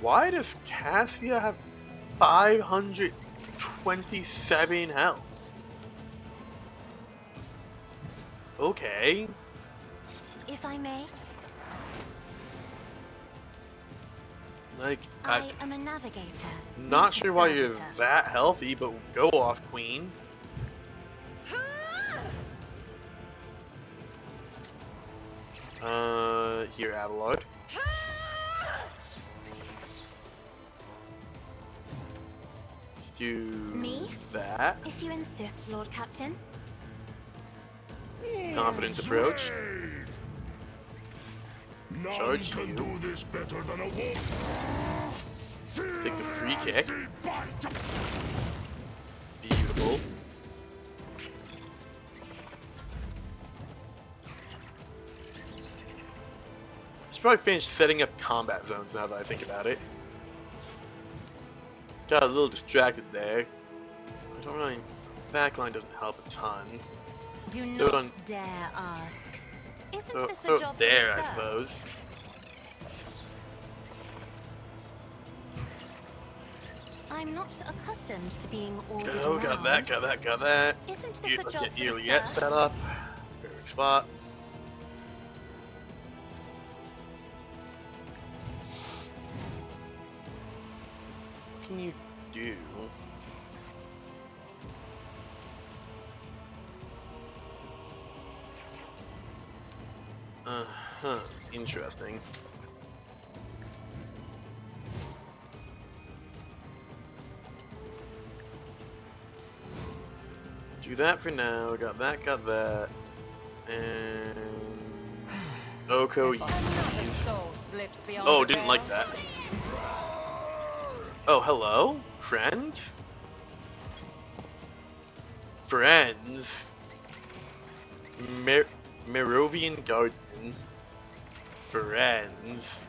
Why does Cassia have 527 health? Okay. If I may, Like, I am a navigator. not sure why you're servitor. that healthy, but go off, Queen. Here, Adelard. Let's do Me? that. If you insist, Lord Captain. Confident approach. None Charge can you. do this better than a wolf. Take the free Feel kick. the bite. Beautiful. Should probably finish setting up combat zones now that I think about it. Got a little distracted there. I don't really. Backline doesn't help a ton. Do Throw it not on. dare ask. Isn't Throw, this throw a it job there, for I the suppose. serfs? I'm not accustomed to being ordered Oh, around. got that, got that, got that. Isn't this a Let's job get for the Juliet serfs? set up. Perfect spot. What can you do? Uh-huh. Interesting. Do that for now. Got that, got that. And... Oko If another Yeez. soul slips beyond Oh, the didn't like veil, that. Oh, hello? Friends? Friends? Merovian Guardsman. Friends?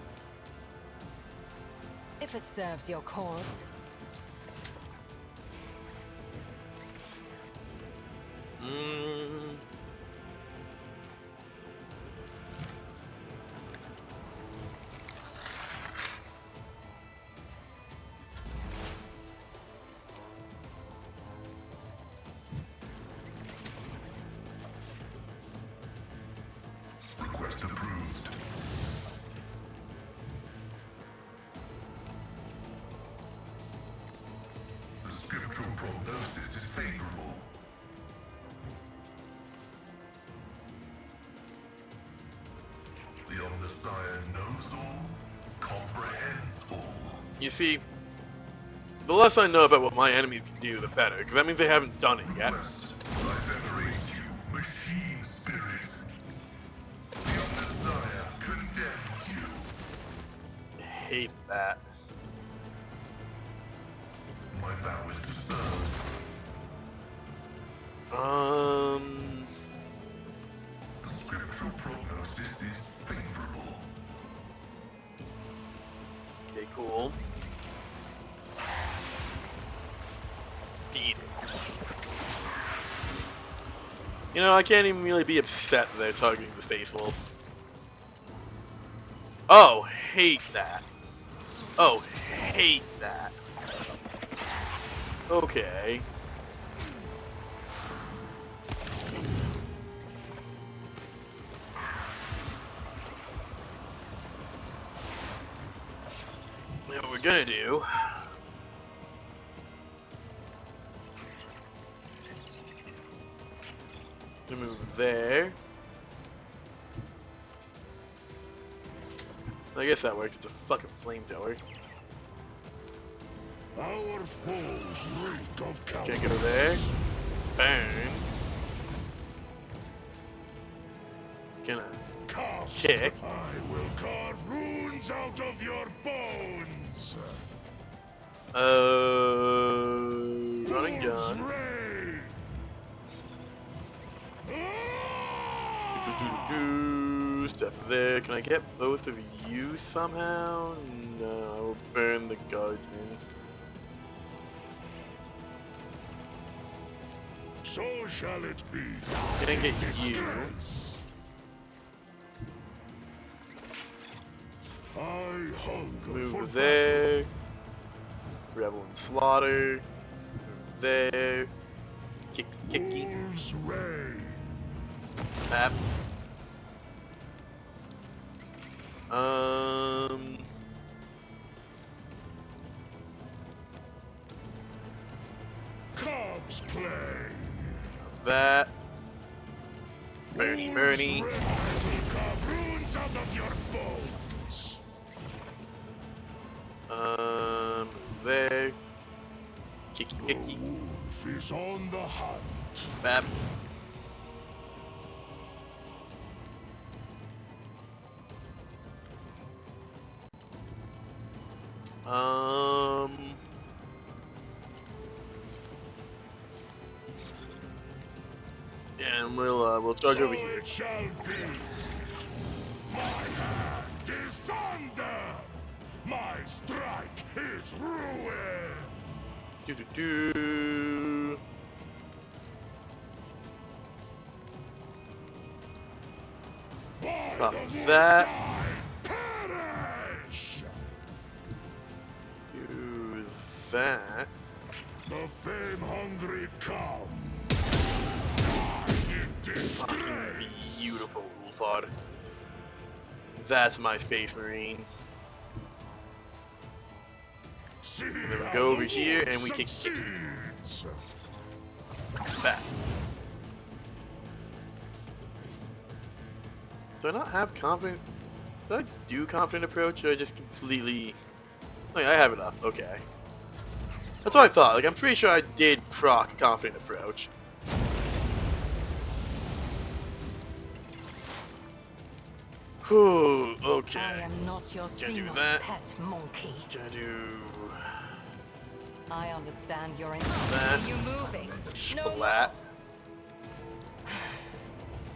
if it serves your cause. Mmm... Request approved. The scriptural prognosis is favorable. The Omnissiah knows all, comprehends all. You see, the less I know about what my enemies can do, the better, because that means they haven't done it yet. Request, I venerate you, machine spirit. The Omnissiah condemns you. I hate that. My vow is to serve. The scriptural prognosis is favorable. Okay, cool. Beat it. You know, I can't even really be upset that they're targeting the Space Wolf. Oh, hate that. Oh, hate that. Okay. What we're gonna do... Gonna move there. I guess that works. It's a fucking flamethrower. Our foes reek of Gonna cowardice. go there. Burn. Gonna Come. kick. I will carve runes out of your bones. Run and Wolves gun. reign. Step there. Can I get both of you somehow? No, I will burn the guardsman. So shall it be. Can't get you. Disgrace. I hunger for Move battle. there. Revel and slaughter. Move there. Kick, kicking. Wolves reign. Tap. play. That. Bernie, Wolves Bernie. red will carve runes out of your bones. There. Kicky, The kicky. wolf is on the hunt. Bap. Yeah, and we'll charge over here. It shall be. My hand is thunder. My strike is ruin. Do do do. By Pop the wolf's that. eye, perish. Do that. The fame-hungry come. In Fucking disgrace. beautiful, Ulfar. That's my Space Marine. See And then we how go over the here wolf and we kick. succeeds. Back. Do I not have confident? Do I do confident approach, or I just completely? Oh yeah, I have it up. Okay. That's what I thought. Like, I'm pretty sure I did proc confident approach. Whew, I okay. am not your Can't do Seamoth that. pet monkey. Gonna do I understand your that. Are you moving? No more. Splat.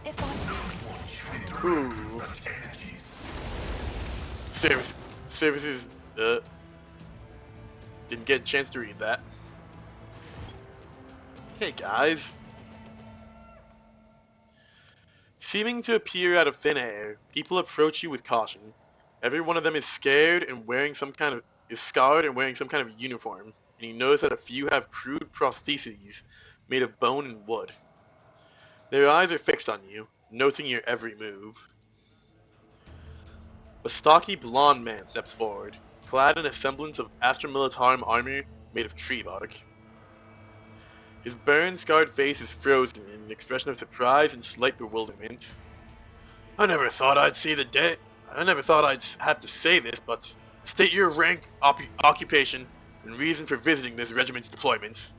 If I Ooh. Services, didn't get a chance to read that. Hey guys. Seeming to appear out of thin air, people approach you with caution. Every one of them is scared and wearing some kind of is scarred and wearing some kind of uniform, and you notice that a few have crude prostheses made of bone and wood. Their eyes are fixed on you, noting your every move. A stocky blond man steps forward, clad in a semblance of Astra Militarum armor made of tree bark. His burned, scarred face is frozen in an expression of surprise and slight bewilderment. I never thought I'd see the day. I never thought I'd have to say this, but state your rank, occupation, and reason for visiting this regiment's deployments.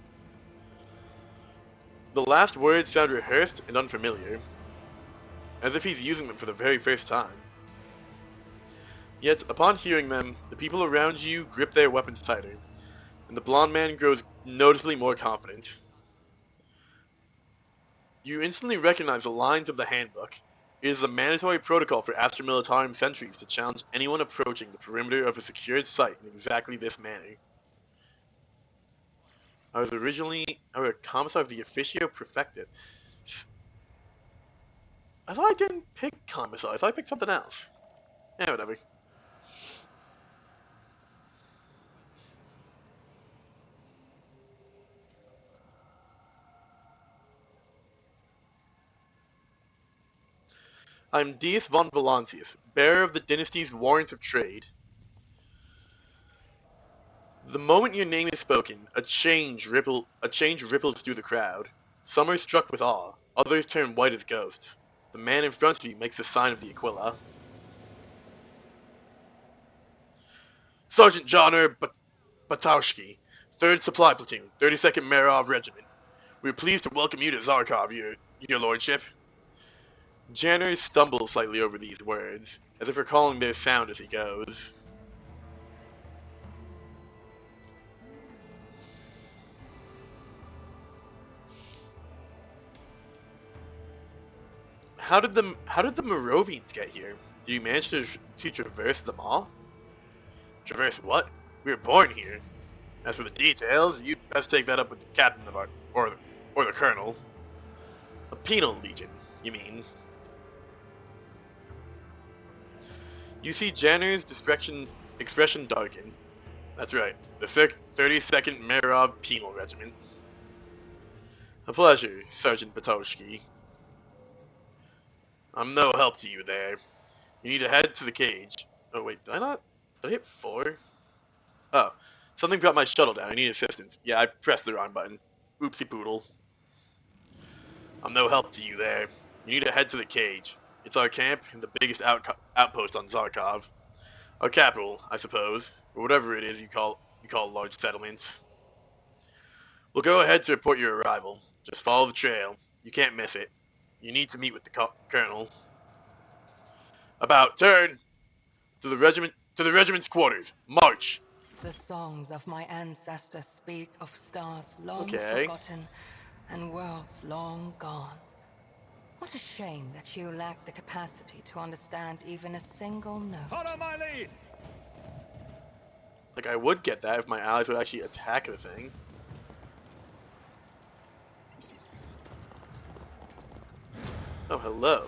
The last words sound rehearsed and unfamiliar, as if he's using them for the very first time. Yet, upon hearing them, the people around you grip their weapons tighter, and the blond man grows noticeably more confident. You instantly recognize the lines of the handbook. It is the mandatory protocol for Astra Militarum sentries to challenge anyone approaching the perimeter of a secured site in exactly this manner. I was a commissar of the Officio Prefectate. I thought I didn't pick commissar. I thought I picked something else. Yeah, whatever. I'm Deis von Valancius, bearer of the dynasty's warrants of trade. The moment your name is spoken, a change ripples through the crowd. Some are struck with awe, others turn white as ghosts. The man in front of you makes the sign of the Aquila. Sergeant John Batowski, 3rd Supply Platoon, 32nd Marov Regiment. We are pleased to welcome you to Zarkov, your lordship. Janner stumbles slightly over these words, as if recalling their sound as he goes. How did the Moravians get here? Did you manage to traverse them all? Traverse what? We were born here. As for the details, you'd best take that up with the captain of or the colonel. A penal legion, you mean? You see Janner's expression darken. That's right, the 32nd Marov Penal Regiment. A pleasure, Sergeant Patoshki. I'm no help to you there. You need to head to the cage. Oh wait, did I hit 4? Oh, something brought my shuttle down. I need assistance. Yeah, I pressed the wrong button. Oopsie poodle. I'm no help to you there. You need to head to the cage. It's our camp and the biggest outpost on Zarkov. Our capital, I suppose, or whatever it is you call large settlements. We'll go ahead to report your arrival. Just follow the trail. You can't miss it. You need to meet with the colonel. About turn to the regiment's quarters. March. The songs of my ancestors speak of stars long Okay. forgotten and worlds long gone. What a shame that you lack the capacity to understand even a single note. Follow my lead! Like, I would get that if my allies would actually attack the thing. Oh, hello.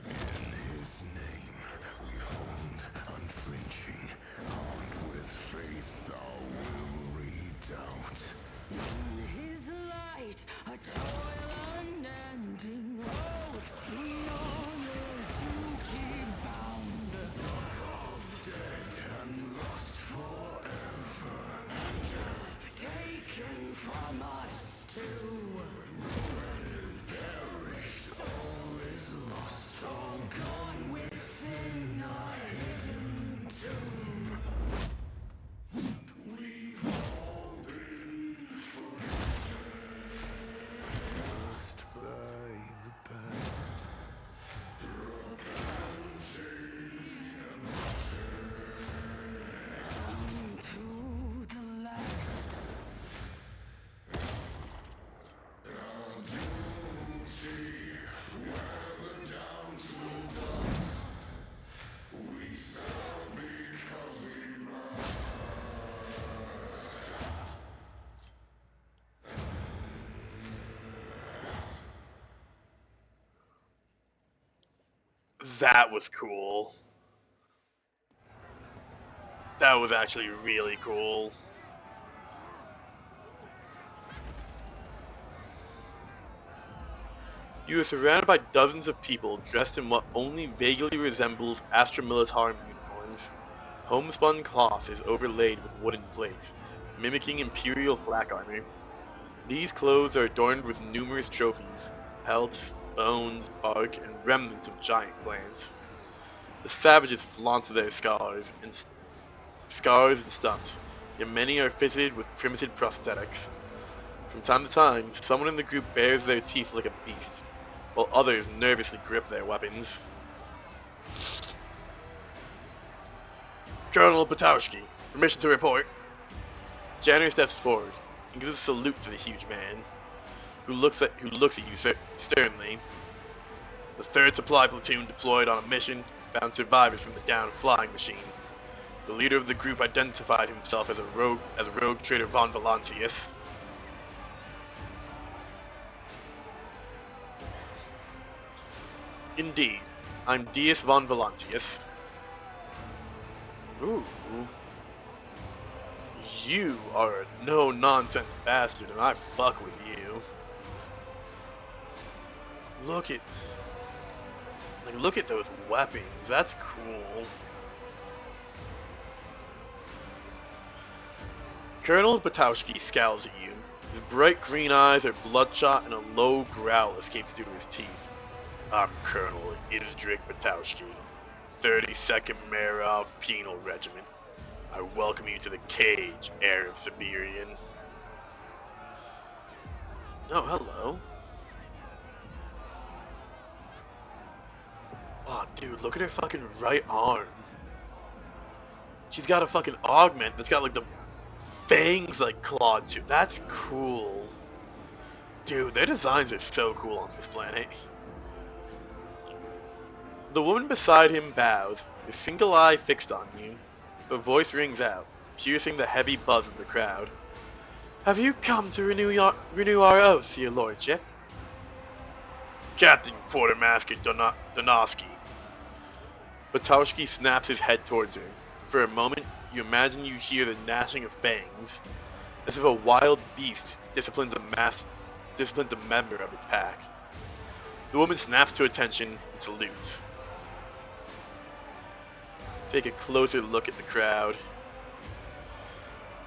In his name we hold unflinching, armed with faith our will redound. In his light, a toil unending oath, we honor duty bound. Dead and lost forever, Taken from us too. perished, all is lost, all gone within a hidden tomb. We've all been forgotten by the past. To the last. That was cool. That was actually really cool. You are surrounded by dozens of people dressed in what only vaguely resembles Astra Militarum uniforms. Homespun cloth is overlaid with wooden plates, mimicking Imperial flak armor. These clothes are adorned with numerous trophies, pelts, bones, bark, and remnants of giant plants. The savages flaunt their scars and stumps, yet many are fitted with primitive prosthetics. From time to time, someone in the group bares their teeth like a beast, while others nervously grip their weapons. Colonel Potowski, permission to report. Janner steps forward and gives a salute to the huge man, who looks at you sternly. The 3rd Supply Platoon deployed on a mission found survivors from the downed flying machine. The leader of the group identified himself as a rogue trader von Valancius. Indeed, I'm Deis von Valancius. Ooh. You are a no-nonsense bastard, and I fuck with you. Look at those weapons. That's cool. Colonel Potowski scowls at you. His bright green eyes are bloodshot and a low growl escapes through his teeth. I'm Colonel Isdrik Potowski, 32nd Marov Penal Regiment. I welcome you to the cage, heir of Siberian. Oh, hello. Oh, dude, look at her fucking right arm. She's got a fucking augment that's got like the fangs like clawed too. That's cool. Dude, their designs are so cool on this planet. The woman beside him bows, her single eye fixed on you. Her voice rings out, piercing the heavy buzz of the crowd. Have you come to renew our oaths, your lordship? Captain Quartermaster Donosky. Potowski snaps his head towards her. For a moment, you imagine you hear the gnashing of fangs, as if a wild beast disciplines a member of its pack. The woman snaps to attention and salutes. take a closer look at the crowd.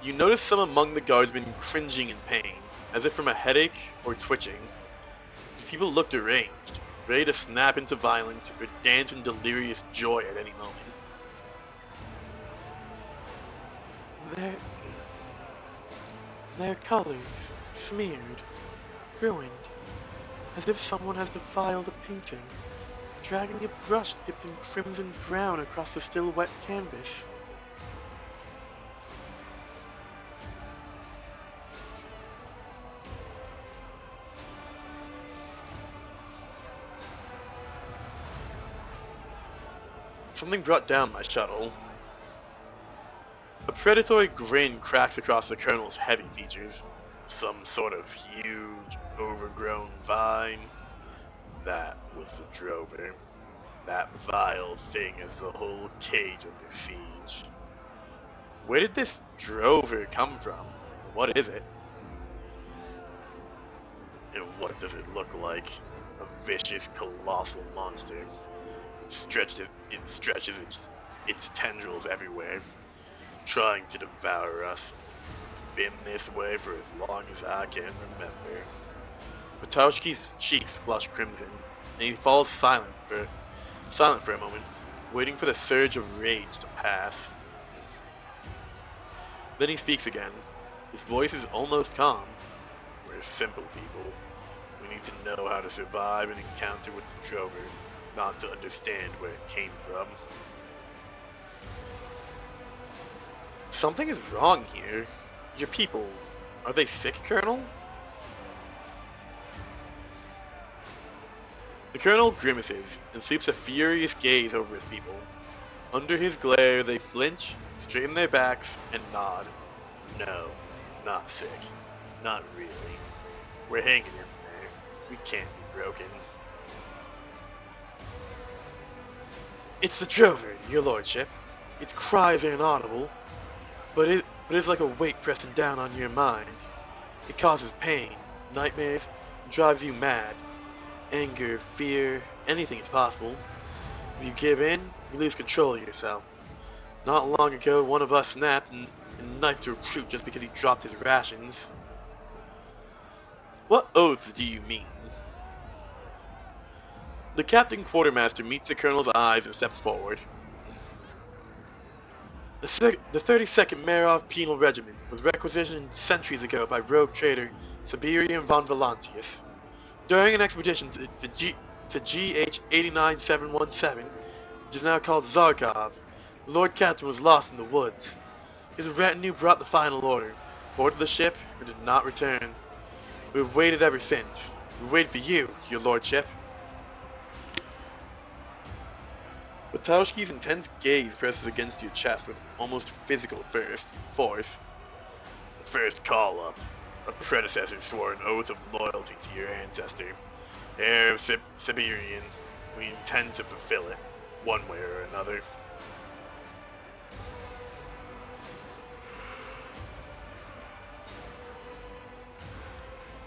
You notice some among the guardsmen cringing in pain, as if from a headache or twitching. These people look deranged, ready to snap into violence or dance in delirious joy at any moment. Their colors smeared, ruined, as if someone has defiled a painting, dragging a brush dipped in crimson brown across the still wet canvas. Something brought down my shuttle. A predatory grin cracks across the colonel's heavy features. Some sort of huge, overgrown vine. That was the drover. That vile thing has the whole cage under siege. Where did this drover come from? What is it? And what does it look like? A vicious, colossal monster. It stretches its tendrils everywhere, trying to devour us. It's been this way for as long as I can remember. Patowski's cheeks flush crimson, and he falls silent for a moment, waiting for the surge of rage to pass. Then he speaks again. His voice is almost calm. We're simple people. We need to know how to survive an encounter with the drover, not to understand where it came from. Something is wrong here. Your people, are they sick, Colonel? The Colonel grimaces and sweeps a furious gaze over his people. Under his glare, they flinch, straighten their backs, and nod. No, not sick. Not really. We're hanging in there. We can't be broken. It's the drover, your lordship. Its cries are inaudible, but it's like a weight pressing down on your mind. It causes pain, nightmares, and drives you mad. Anger, fear, anything is possible. If you give in, you lose control of yourself. Not long ago, one of us snapped and knifed a recruit just because he dropped his rations. What oaths do you mean? The captain quartermaster meets the colonel's eyes and steps forward. The 32nd Marov Penal Regiment was requisitioned centuries ago by rogue trader Siberian von Valancius. During an expedition to GH 89717, which is now called Zarkov, the Lord Captain was lost in the woods. His retinue brought the final order, boarded the ship, and did not return. We have waited ever since. We waited for you, your lordship. Watowski's intense gaze presses against your chest with almost physical force. The first call-up. A predecessor swore an oath of loyalty to your ancestor. Heir of Siberian, we intend to fulfill it, one way or another.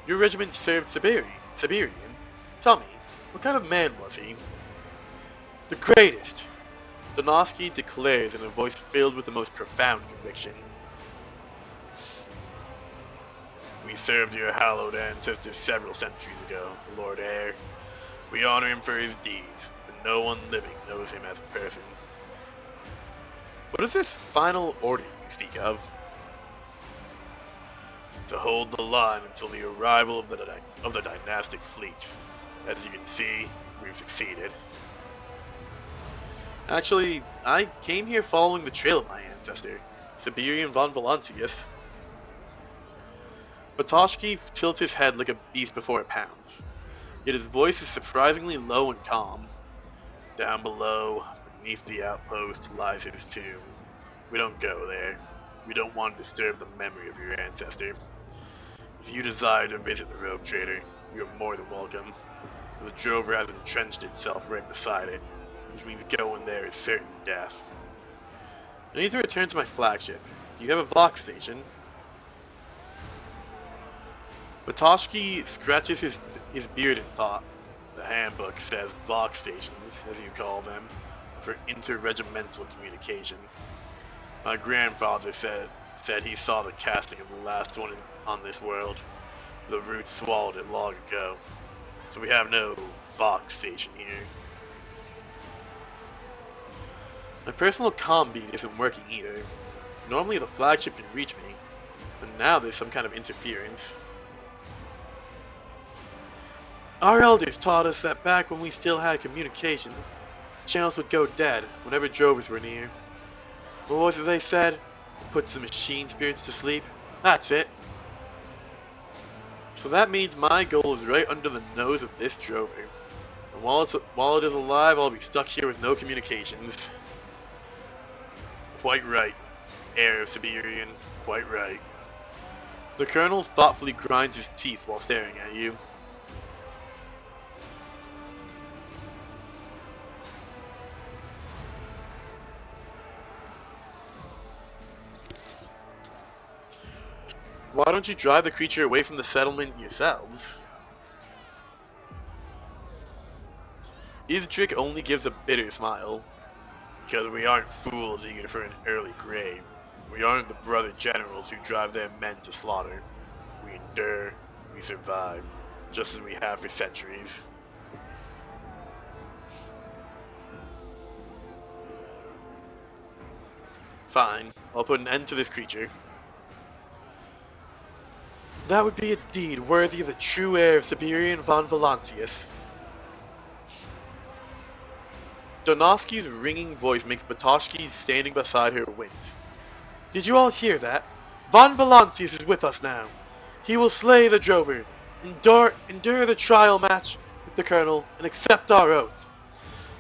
Your regiment served Siberian? Tell me, what kind of man was he? The greatest! Donosky declares in a voice filled with the most profound conviction. We served your hallowed ancestor several centuries ago, Lord Heir. We honor him for his deeds, but no one living knows him as a person. What is this final order you speak of? To hold the line until the arrival of the dynastic fleet. As you can see, we've succeeded. Actually, I came here following the trail of my ancestor, Siberian von Valancius. Batoshki tilts his head like a beast before it pounds, yet his voice is surprisingly low and calm. Down below, beneath the outpost, lies his tomb. We don't go there. We don't want to disturb the memory of your ancestor. If you desire to visit the rogue trader, you are more than welcome. The drover has entrenched itself right beside it, which means going there is certain death. I need to return to my flagship. Do you have a Vox station? Batoshki scratches his beard in thought. The handbook says Vox stations, as you call them, for interregimental communication. My grandfather said he saw the casting of the last one on this world. The roots swallowed it long ago, so we have no Fox station here. My personal comm beat isn't working either. Normally the flagship can reach me, but now there's some kind of interference. Our elders taught us that back when we still had communications, the channels would go dead whenever drovers were near. What was it they said? It puts the machine spirits to sleep? That's it. So that means my goal is right under the nose of this drover. And while it is alive, I'll be stuck here with no communications. Quite right, heir of Siberian. Quite right. The colonel thoughtfully grinds his teeth while staring at you. Why don't you drive the creature away from the settlement yourselves? Izdrik only gives a bitter smile. Because we aren't fools eager for an early grave. We aren't the brother generals who drive their men to slaughter. We endure, we survive, just as we have for centuries. Fine, I'll put an end to this creature. That would be a deed worthy of the true heir of Siberian von Valancius. Donovsky's ringing voice makes Batoshki standing beside her wince. Did you all hear that? Von Valancius is with us now. He will slay the drover, endure the trial match with the colonel, and accept our oath.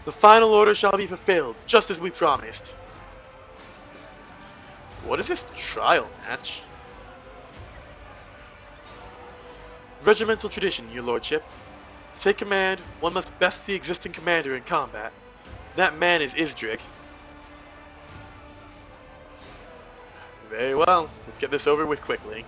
The final order shall be fulfilled, just as we promised. What is this trial match? Regimental tradition, your lordship. To take command, one must best the existing commander in combat. That man is Izdrik. Very well, let's get this over with quickly.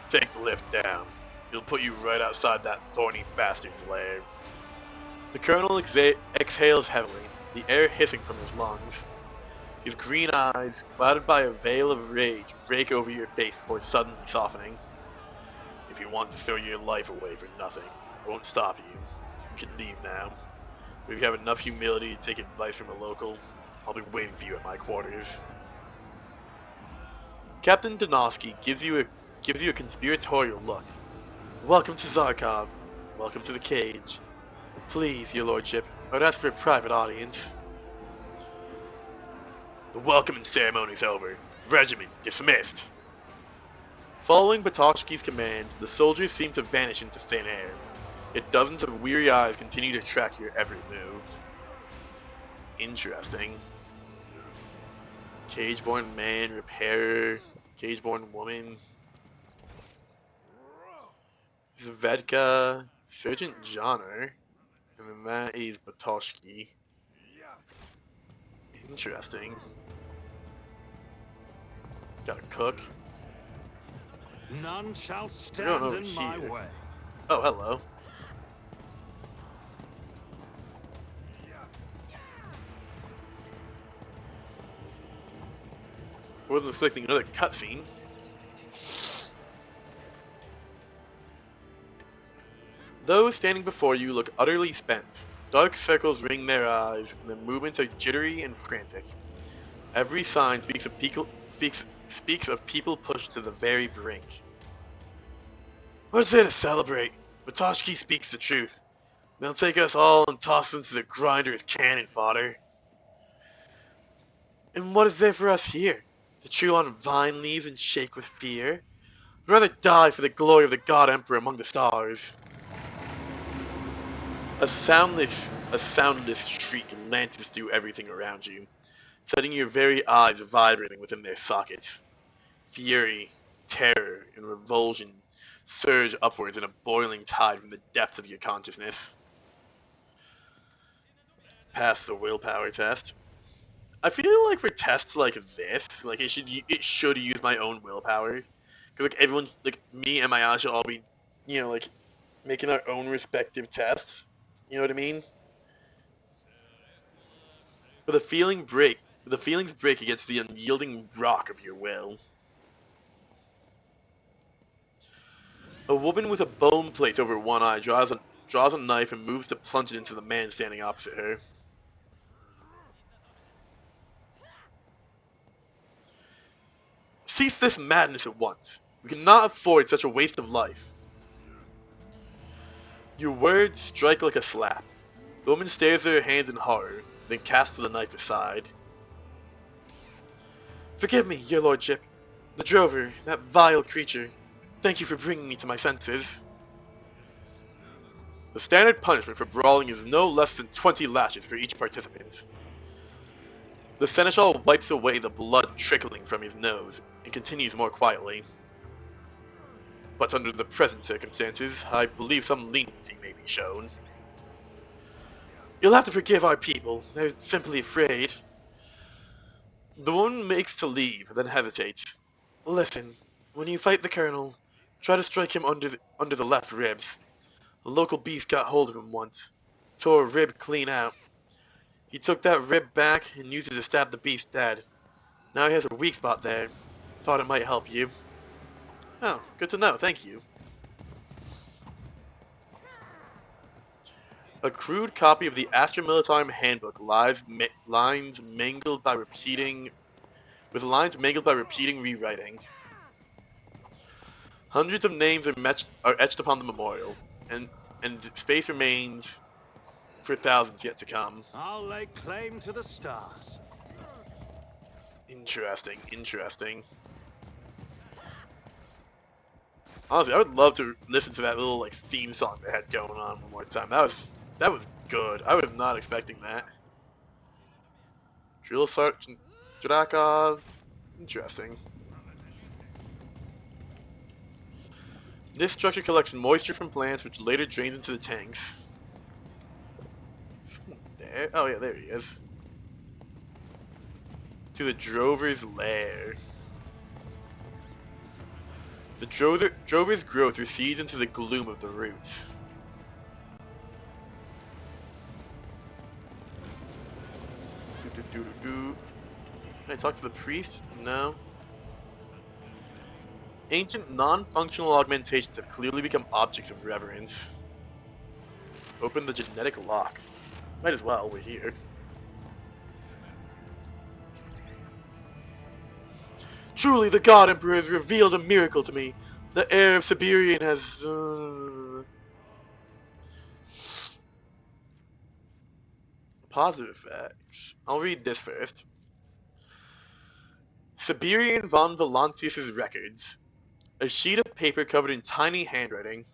Take the lift down. It'll put you right outside that thorny bastard's lair. The colonel exhales heavily, the air hissing from his lungs. His green eyes, clouded by a veil of rage, rake over your face before suddenly softening. If you want to throw your life away for nothing, I won't stop you. You can leave now. But if you have enough humility to take advice from a local, I'll be waiting for you at my quarters. Captain Donovsky gives you a conspiratorial look. Welcome to Zarkov. Welcome to the cage. Please, your lordship, I would ask for a private audience. The welcoming ceremony's over. Regiment dismissed. Following Batoshki's command, the soldiers seem to vanish into thin air. Yet dozens of weary eyes continue to track your every move. Interesting. Cage-born man, repairer, cage-born woman. Zvedka, Sergeant Johnner, and then that is Batoshki. Interesting. Got a cook. None shall stand in my way. Oh, hello. Wasn't expecting another cutscene. Those standing before you look utterly spent. Dark circles ring their eyes, and their movements are jittery and frantic. Every sign speaks of people pushed to the very brink. What's there to celebrate? Batoshki speaks the truth. They'll take us all and toss them to the grinder as cannon fodder. And what is there for us here? To chew on vine leaves and shake with fear? I'd rather die for the glory of the God Emperor among the stars. A soundless shriek lances through everything around you, setting your very eyes vibrating within their sockets. Fury, terror, and revulsion surge upwards in a boiling tide from the depths of your consciousness. Pass the willpower test. I feel like for tests like this, like it should use my own willpower, because like everyone, like me and my aunt should all be, like making our own respective tests. You know what I mean? But the feelings break against the unyielding rock of your will. A woman with a bone plate over one eye draws a knife and moves to plunge it into the man standing opposite her. Cease this madness at once. We cannot afford such a waste of life. Your words strike like a slap. The woman stares at her hands in horror, then casts the knife aside. Forgive me, your lordship. The drover, that vile creature. Thank you for bringing me to my senses. The standard punishment for brawling is no less than 20 lashes for each participant. The seneschal wipes away the blood trickling from his nose and continues more quietly. But under the present circumstances, I believe some leniency may be shown. You'll have to forgive our people. They're simply afraid. The woman makes to leave, then hesitates. Listen, when you fight the colonel, try to strike him under the left ribs. A local beast got hold of him once. Tore a rib clean out. He took that rib back and used it to stab the beast dead. Now he has a weak spot there. Thought it might help you. Oh, good to know, thank you. A crude copy of the Astra Militarum Handbook lines mangled by repeating rewriting. Hundreds of names are etched upon the memorial, and space remains for thousands yet to come. I'll lay claim to the stars. Interesting. Honestly, I would love to listen to that little like theme song they had going on one more time. That was good. I was not expecting that. Drill Sergeant Drakov. Interesting. This structure collects moisture from plants, which later drains into the tanks. There. Oh yeah, there he is. To the drover's lair. The drover's growth recedes into the gloom of the roots. Can I talk to the priest? No. Ancient non-functional augmentations have clearly become objects of reverence. Open the genetic lock. Might as well, we're here. Truly, the God Emperor has revealed a miracle to me. The heir of Siberian has... Positive effects. I'll read this first. Siberian von Valancius's records. A sheet of paper covered in tiny handwriting.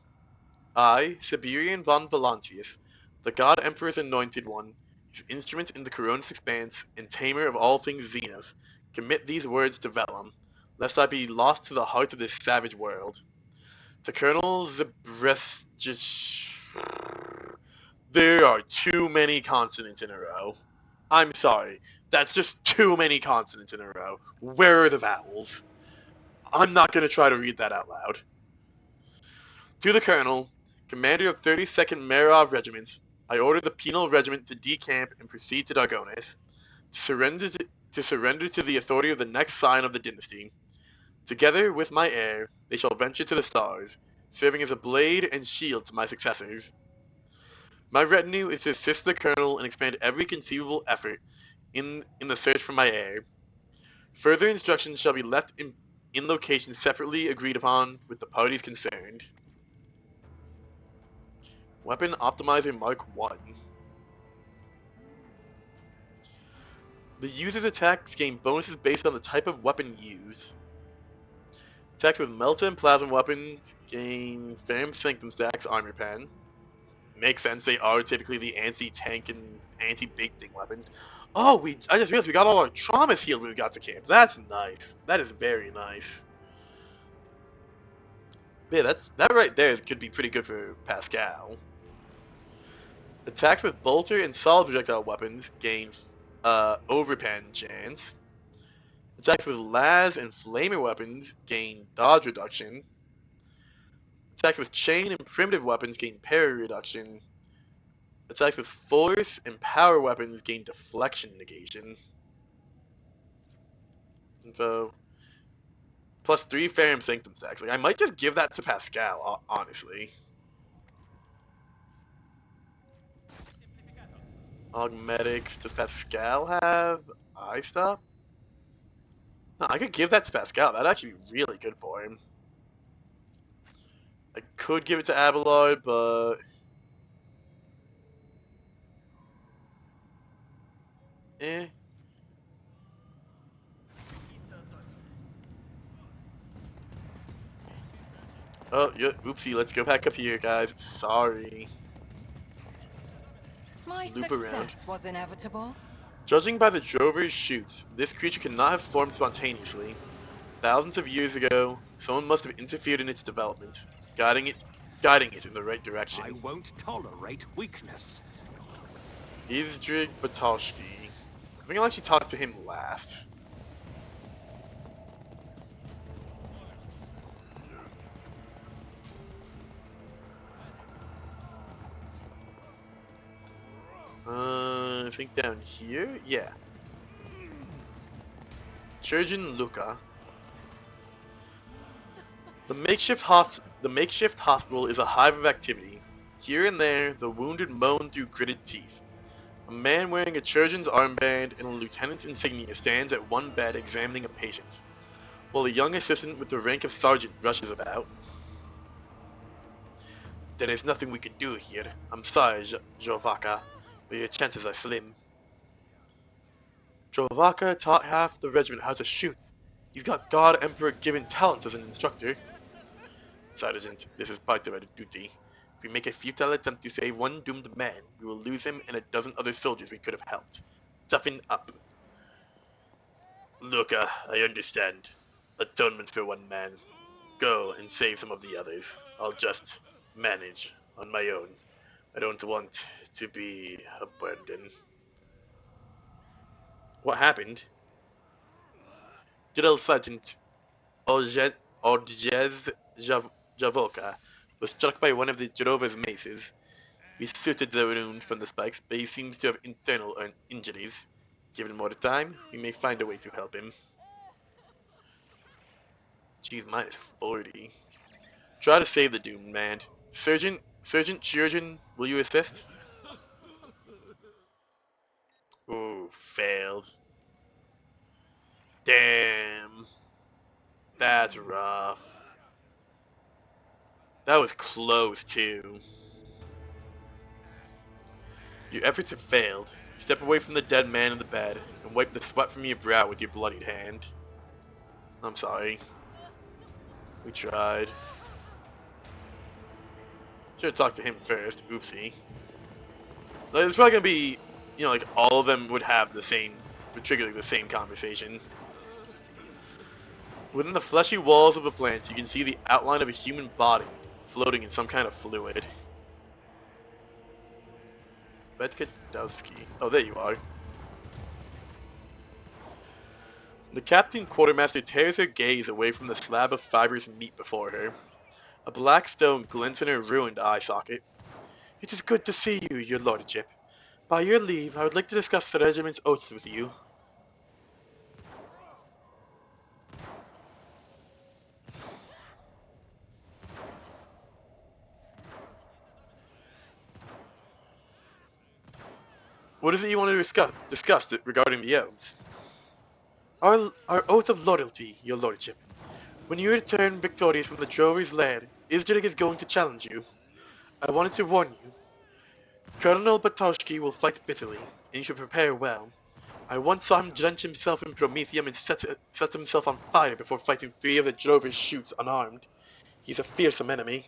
I, Siberian von Valancius, the God Emperor's anointed one, his instrument in the Coronis expanse, and tamer of all things Xenos, commit these words to vellum, lest I be lost to the heart of this savage world. To Colonel Zabrestich... There are too many consonants in a row. I'm sorry, that's just too many consonants in a row. Where are the vowels? I'm not going to try to read that out loud. To the Colonel, Commander of 32nd Marov Regiment, I order the Penal Regiment to decamp and proceed to Dargonis, to surrender to the authority of the next scion of the dynasty. Together with my heir, they shall venture to the stars, serving as a blade and shield to my successors. My retinue is to assist the Colonel and expand every conceivable effort in the search for my heir. Further instructions shall be left in locations separately agreed upon with the parties concerned. Weapon Optimizer Mark 1. The user's attacks gain bonuses based on the type of weapon used. Attacks with Melta and Plasma weapons gain Fam Sanctum stacks armor pen. Makes sense, they are typically the anti-tank and anti-big thing weapons. Oh, I just realized we got all our traumas healed when we got to camp. That's nice. That is very nice. Yeah, that right there could be pretty good for Pascal. Attacks with bolter and solid projectile weapons gain overpan chance. Attacks with las and flamer weapons gain dodge reduction. Attacks with chain and primitive weapons gain parry reduction. Attacks with force and power weapons gain deflection negation. Info. Plus 3 Ferrum Sanctum stacks. Like, I might just give that to Pascal, honestly. Augmetics. Does Pascal have eye stop? No, I could give that to Pascal. That'd actually be really good for him. I could give it to Abelard, but... Eh. Oh, yeah, oopsie, let's go back up here, guys. Sorry. My Loop around. success was inevitable. Judging by the Drover's chutes, this creature cannot have formed spontaneously. Thousands of years ago, someone must have interfered in its development, guiding it in the right direction. I won't tolerate weakness. Izdrig Batalski. I think I'll actually talk to him last. I think down here? Yeah. Churjan Luka. The makeshift hospital is a hive of activity. Here and there, the wounded moan through gritted teeth. A man wearing a Churjan's armband and a lieutenant's insignia stands at one bed examining a patient, while a young assistant with the rank of sergeant rushes about. There is nothing we can do here. I'm sorry, Jovaka, but your chances are slim. Jovaka taught half the regiment how to shoot. He's got God Emperor given talents as an instructor. Sergeant, this is part of our duty. If we make a futile attempt to save one doomed man, we will lose him and a dozen other soldiers we could have helped. Toughen up. Luca, I understand. Atonement for one man. Go and save some of the others. I'll just manage on my own. I don't want to be a burden. What happened? Drill Sergeant Orjez Javoka was struck by one of the Jerova's maces. We sutured the wound from the spikes, but he seems to have internal injuries. Given more time, we may find a way to help him. Geez, minus 40. Try to save the doomed man. Sergeant Chirurgeon, will you assist? Ooh, failed. Damn. That's rough. That was close, too. Your efforts have failed. Step away from the dead man in the bed and wipe the sweat from your brow with your bloodied hand. I'm sorry. We tried. Should've talked to him first. Oopsie. Like, it's probably gonna be, like all of them would have the same, would trigger like, the same conversation. Within the fleshy walls of the plants, you can see the outline of a human body floating in some kind of fluid. Bedkadowski. Oh, there you are. The Captain Quartermaster tears her gaze away from the slab of fibrous meat before her. A black stone glints in her ruined eye socket. It is good to see you, your lordship. By your leave, I would like to discuss the regiment's oaths with you. What is it you want to discuss regarding the oaths? Our oath of loyalty, your lordship. When you return victorious from the Drover's lair, Izdrig is going to challenge you. I wanted to warn you. Colonel Batowski will fight bitterly, and you should prepare well. I once saw him drench himself in promethium and set himself on fire before fighting 3 of the Drover's shoots unarmed. He's a fearsome enemy.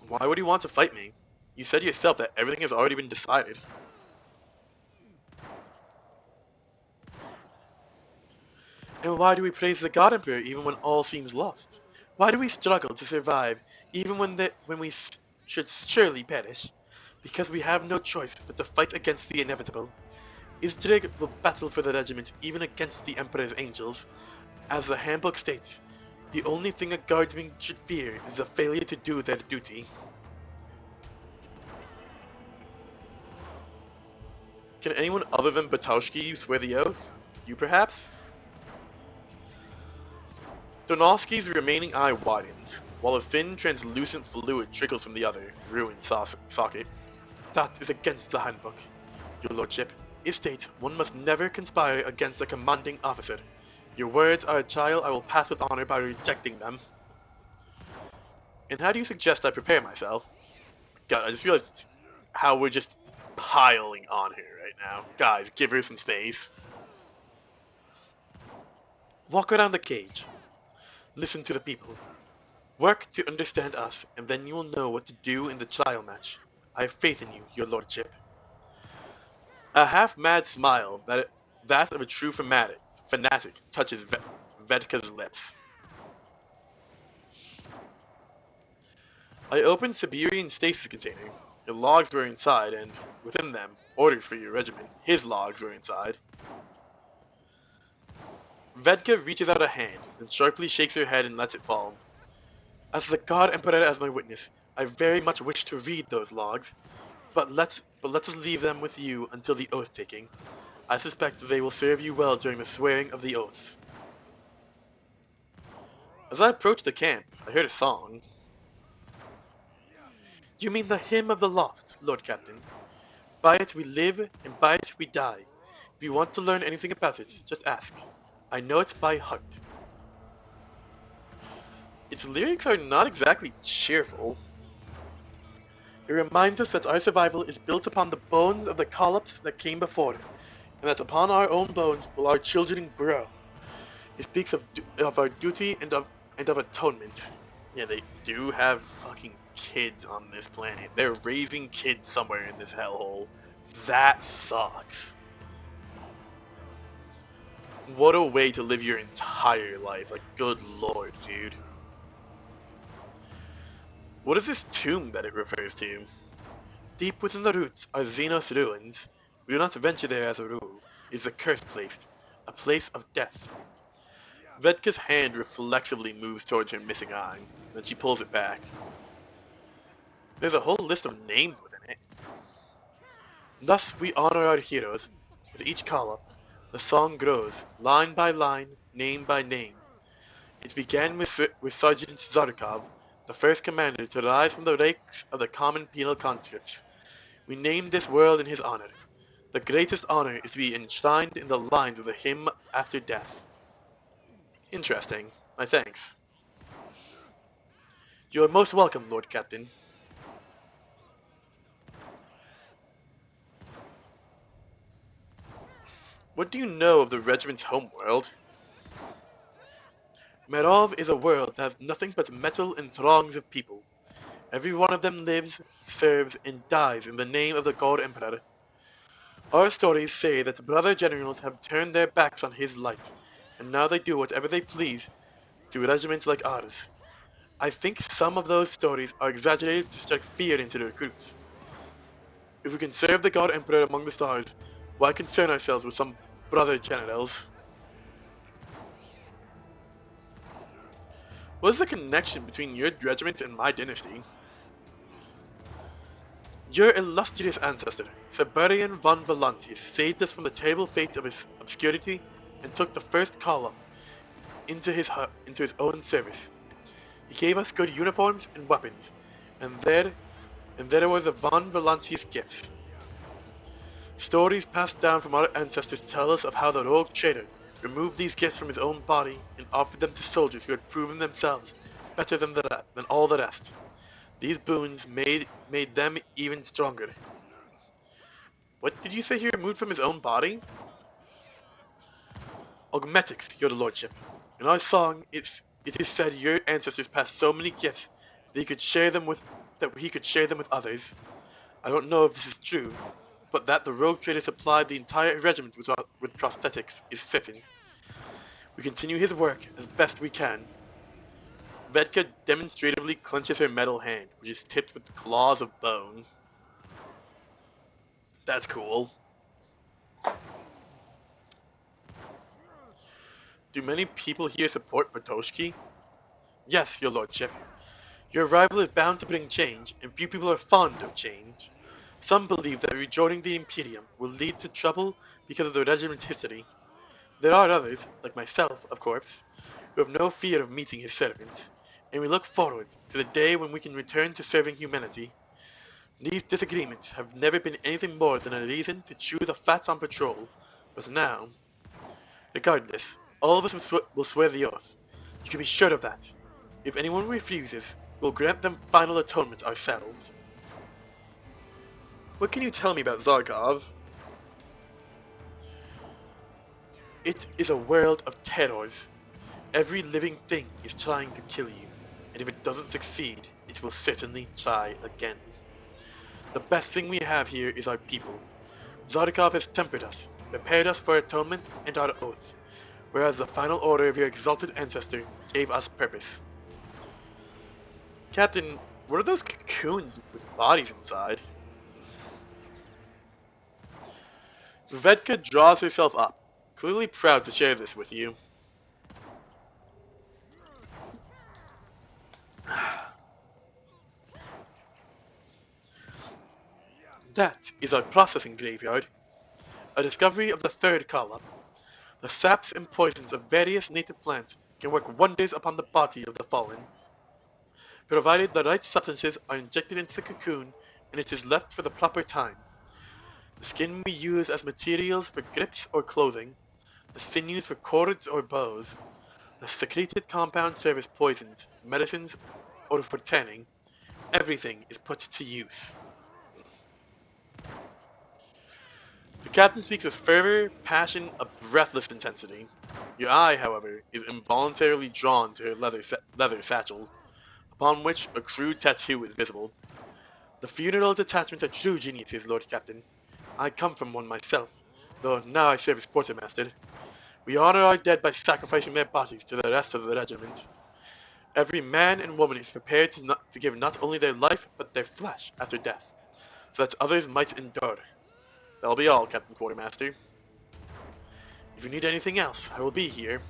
Why would he want to fight me? You said yourself that everything has already been decided. And why do we praise the God Emperor even when all seems lost? Why do we struggle to survive even when we should surely perish? Because we have no choice but to fight against the inevitable. Isdrig will battle for the regiment even against the Emperor's angels. As the handbook states, the only thing a guardsman should fear is the failure to do their duty. Can anyone other than Batowski swear the oath? You perhaps? Donofsky's remaining eye widens, while a thin, translucent fluid trickles from the other, ruined socket. That is against the handbook, your lordship. It states one must never conspire against a commanding officer. Your words are a trial I will pass with honor by rejecting them. And how do you suggest I prepare myself? God, I just realized how we're just piling on here right now. Guys, give her some space. Walk around the cage. Listen to the people. Work to understand us, and then you will know what to do in the trial match. I have faith in you, your lordship. A half-mad smile, that of a true fanatic touches Vedka's lips. I opened Siberian stasis container. Your logs were inside, and within them, orders for your regiment. His logs were inside. Vedka reaches out a hand, then sharply shakes her head and lets it fall. As the God Emperor as my witness, I very much wish to read those logs, but let us leave them with you until the oath-taking. I suspect they will serve you well during the swearing of the oaths. As I approached the camp, I heard a song. You mean the Hymn of the Lost, Lord Captain. By it we live, and by it we die. If you want to learn anything about it, just ask. I know it by heart. Its lyrics are not exactly cheerful. It reminds us that our survival is built upon the bones of the collops that came before, and that upon our own bones will our children grow. It speaks of our duty and of atonement. Yeah, they do have fucking kids on this planet. They're raising kids somewhere in this hellhole. That sucks. What a way to live your entire life. Like, good lord, dude. What is this tomb that it refers to? Deep within the roots are Xenos ruins. We do not venture there as a rule. It is a cursed place. A place of death. Vedka's hand reflexively moves towards her missing eye. Then she pulls it back. There's a whole list of names within it. Thus we honor our heroes. With each column, the song grows, line by line, name by name. It began with Sergeant Zarkov, the first commander to rise from the ranks of the common penal conscripts. We named this world in his honor. The greatest honor is to be enshrined in the lines of the hymn after death. Interesting. My thanks. You are most welcome, Lord Captain. What do you know of the regiment's homeworld? Merov is a world that has nothing but metal and throngs of people. Every one of them lives, serves, and dies in the name of the God Emperor. Our stories say that brother generals have turned their backs on his life, and now they do whatever they please to regiments like ours. I think some of those stories are exaggerated to strike fear into the recruits. If we can serve the God Emperor among the stars, why concern ourselves with some brother generals? What is the connection between your regiment and my dynasty? Your illustrious ancestor, Siberian von Valancius, saved us from the terrible fate of his obscurity and took the first column into his own service. He gave us good uniforms and weapons, and there were the von Valancius gifts. Stories passed down from our ancestors tell us of how the rogue traitor removed these gifts from his own body and offered them to soldiers who had proven themselves better than all the rest. These boons made them even stronger. What did you say he removed from his own body? Augmetics, your lordship. In our song, it is said your ancestors passed so many gifts that he could share them with others. I don't know if this is true, but that the rogue trader supplied the entire regiment with prosthetics is certain. We continue his work as best we can. Vedka demonstratively clenches her metal hand, which is tipped with the claws of bone. That's cool. Do many people here support Bartoszki? Yes, your lordship. Your arrival is bound to bring change, and few people are fond of change. Some believe that rejoining the Imperium will lead to trouble because of the regiment's history. There are others, like myself, of course, who have no fear of meeting his servants, and we look forward to the day when we can return to serving humanity. These disagreements have never been anything more than a reason to chew the fat on patrol, but now, regardless, all of us will swear the oath. You can be sure of that. If anyone refuses, we'll grant them final atonement ourselves. What can you tell me about Zarkov? It is a world of terrors. Every living thing is trying to kill you, and if it doesn't succeed, it will certainly try again. The best thing we have here is our people. Zarkov has tempered us, prepared us for atonement and our oath, whereas the final order of your exalted ancestor gave us purpose. Captain, what are those cocoons with bodies inside? Vedka draws herself up, clearly proud to share this with you. That is our processing graveyard, a discovery of the third column. The saps and poisons of various native plants can work wonders upon the body of the fallen. Provided the right substances are injected into the cocoon and it is left for the proper time. The skin we use as materials for grips or clothing, the sinews for cords or bows, the secreted compounds serve as poisons, medicines, or for tanning. Everything is put to use. The captain speaks with fervor, passion, a breathless intensity. Your eye, however, is involuntarily drawn to her leather satchel, upon which a crude tattoo is visible. The funeral detachment are true geniuses, Lord Captain. I come from one myself, though now I serve as quartermaster. We honor our dead by sacrificing their bodies to the rest of the regiment. Every man and woman is prepared to give not only their life, but their flesh after death, so that others might endure. That'll be all, Captain Quartermaster. If you need anything else, I will be here.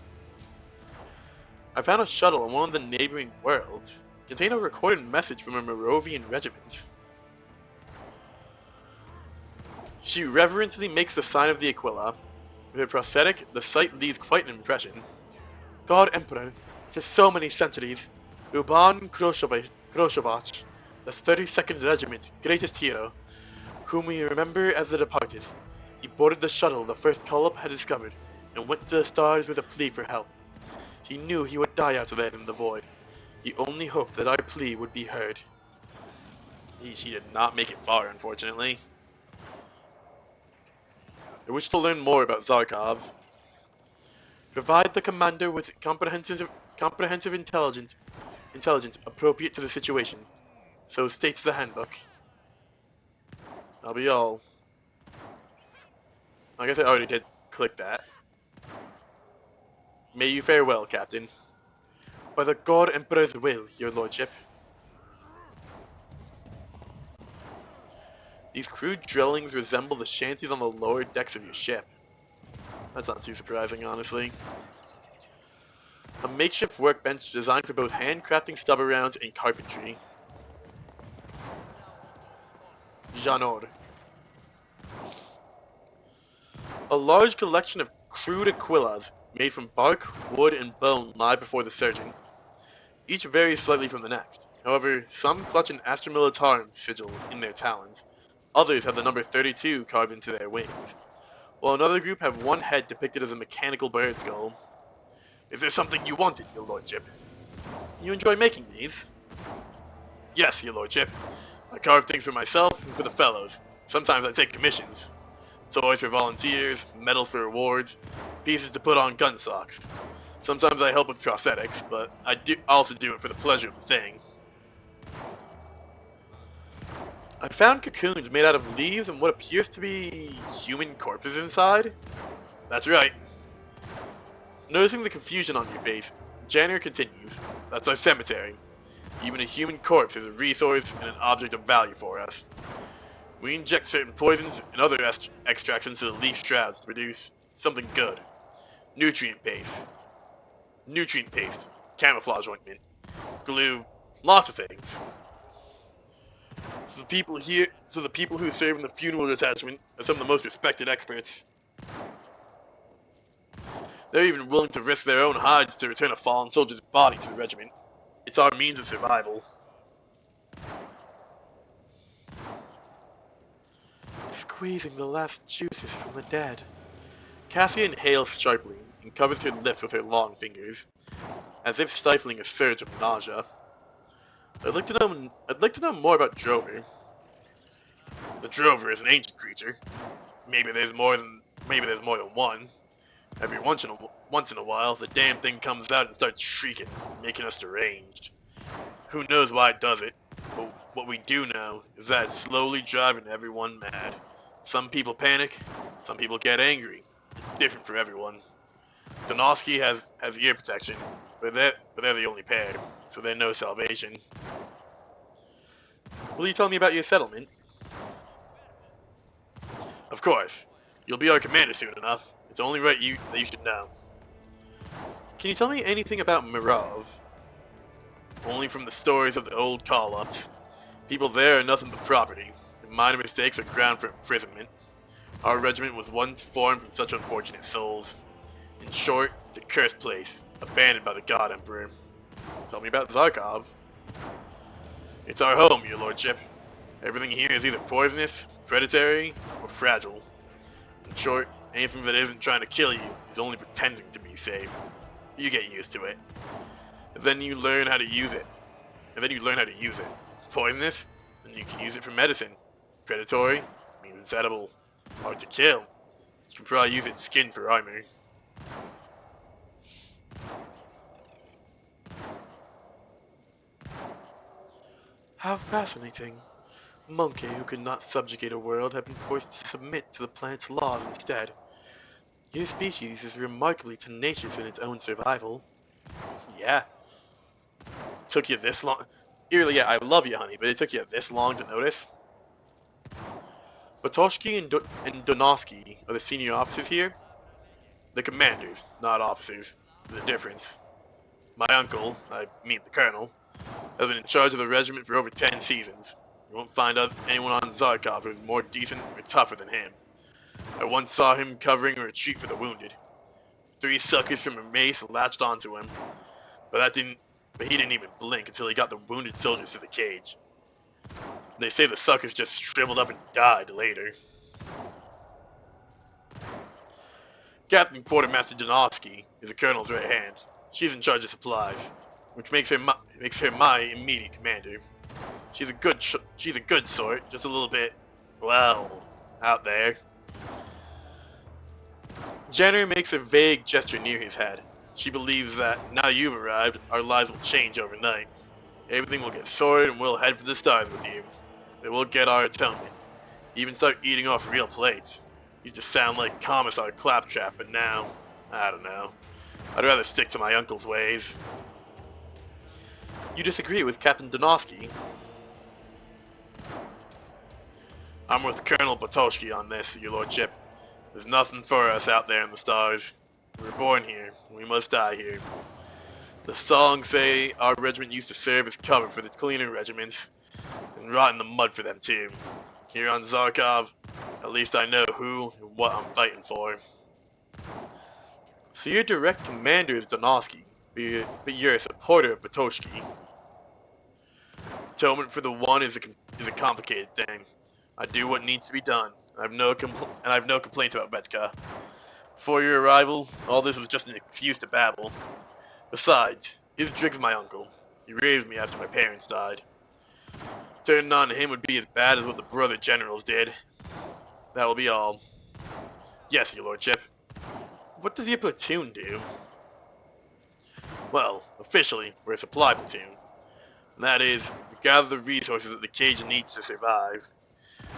I found a shuttle on one of the neighboring worlds. It contained a recorded message from a Moravian regiment. She reverently makes the sign of the Aquila. With her prosthetic, the sight leaves quite an impression. God Emperor, for so many centuries, Uban Kroshevach, the 32nd Regiment's greatest hero, whom we remember as the departed. He boarded the shuttle the first Kolob had discovered, and went to the stars with a plea for help. He knew he would die out there in the void. He only hoped that our plea would be heard. She did not make it far, unfortunately. I wish to learn more about Zarkov. Provide the commander with comprehensive intelligence appropriate to the situation. So states the handbook. That'll be all. I guess I already did click that. May you fare well, Captain. By the God Emperor's will, your lordship. These crude drillings resemble the shanties on the lower decks of your ship. That's not too surprising, honestly. A makeshift workbench designed for both handcrafting stubber rounds and carpentry. Janor. A large collection of crude aquillas made from bark, wood, and bone lie before the surgeon. Each varies slightly from the next. However, some clutch an Astra Militarum sigil in their talons. Others have the number 32 carved into their wings, while another group have one head depicted as a mechanical bird skull. Is there something you wanted, your lordship? You enjoy making these? Yes, your lordship. I carve things for myself and for the fellows. Sometimes I take commissions. Toys for volunteers, medals for rewards, pieces to put on gun socks. Sometimes I help with prosthetics, but I also do it for the pleasure of the thing. I found cocoons made out of leaves and what appears to be human corpses inside. That's right. Noticing the confusion on your face, Janner continues, "That's our cemetery. Even a human corpse is a resource and an object of value for us. We inject certain poisons and other extracts into the leaf shrouds to produce something good. Nutrient paste, camouflage ointment, glue, lots of things. So the people who serve in the funeral detachment are some of the most respected experts. They're even willing to risk their own hides to return a fallen soldier's body to the regiment. It's our means of survival." Squeezing the last juices from the dead. Cassia inhales sharply and covers her lips with her long fingers, as if stifling a surge of nausea. I'd like to know more about Drover. The Drover is an ancient creature. Maybe there's more than one. Every once in a while, the damn thing comes out and starts shrieking, making us deranged. Who knows why it does it, but what we do know is that it's slowly driving everyone mad. Some people panic, some people get angry. It's different for everyone. Donosky has ear protection, but they're the only pair, so they're no salvation. Will you tell me about your settlement? Of course. You'll be our commander soon enough. It's only right that you should know. Can you tell me anything about Mirov? Only from the stories of the old call-ups. People there are nothing but property, and minor mistakes are ground for imprisonment. Our regiment was once formed from such unfortunate souls. In short, it's a cursed place, abandoned by the God Emperor. Tell me about Zarkov. It's our home, your lordship. Everything here is either poisonous, predatory, or fragile. In short, anything that isn't trying to kill you is only pretending to be safe. You get used to it. And then you learn how to use it. Poisonous? Then you can use it for medicine. Predatory? Means it's edible. Hard to kill. You can probably use its skin for armor. How fascinating. A monkey who could not subjugate a world had been forced to submit to the planet's laws instead. Your species is remarkably tenacious in its own survival. Yeah. Took you this long? Eerily, yeah, I love you, honey, but it took you this long to notice? Batoshki and Donosky are the senior officers here? The commanders, not officers. The difference. My uncle, I mean the colonel, has been in charge of the regiment for over 10 seasons. You won't find anyone on Zarkov who's more decent or tougher than him. I once saw him covering a retreat for the wounded. 3 suckers from a mace latched onto him, but he didn't even blink until he got the wounded soldiers to the cage. They say the suckers just shriveled up and died later. Captain Quartermaster Donosky is the colonel's right hand. She's in charge of supplies, which makes her my immediate commander. She's a good sort, just a little bit, well, out there. Jenner makes a vague gesture near his head. She believes that now you've arrived, our lives will change overnight. Everything will get sorted and we'll head for the stars with you. But we'll get our atonement. Even start eating off real plates. Used to sound like Commissar Claptrap, but now, I don't know. I'd rather stick to my uncle's ways. You disagree with Captain Donosky? I'm with Colonel Batoshki on this, your lordship. There's nothing for us out there in the stars. We were born here, and we must die here. The songs say our regiment used to serve as cover for the cleaner regiments, and rot in the mud for them too. Here on Zarkov, at least I know who and what I'm fighting for. So your direct commander is Donosky, but you're a supporter of Batoshki. Atonement for the one is a complicated thing. I do what needs to be done. I have no complaints about Betka. Before your arrival, all this was just an excuse to babble. Besides, Izdrig's my uncle. He raised me after my parents died. Turning on him would be as bad as what the brother generals did. That will be all. Yes, your lordship. What does your platoon do? Well, officially, we're a supply platoon. And that is, we gather the resources that the cage needs to survive.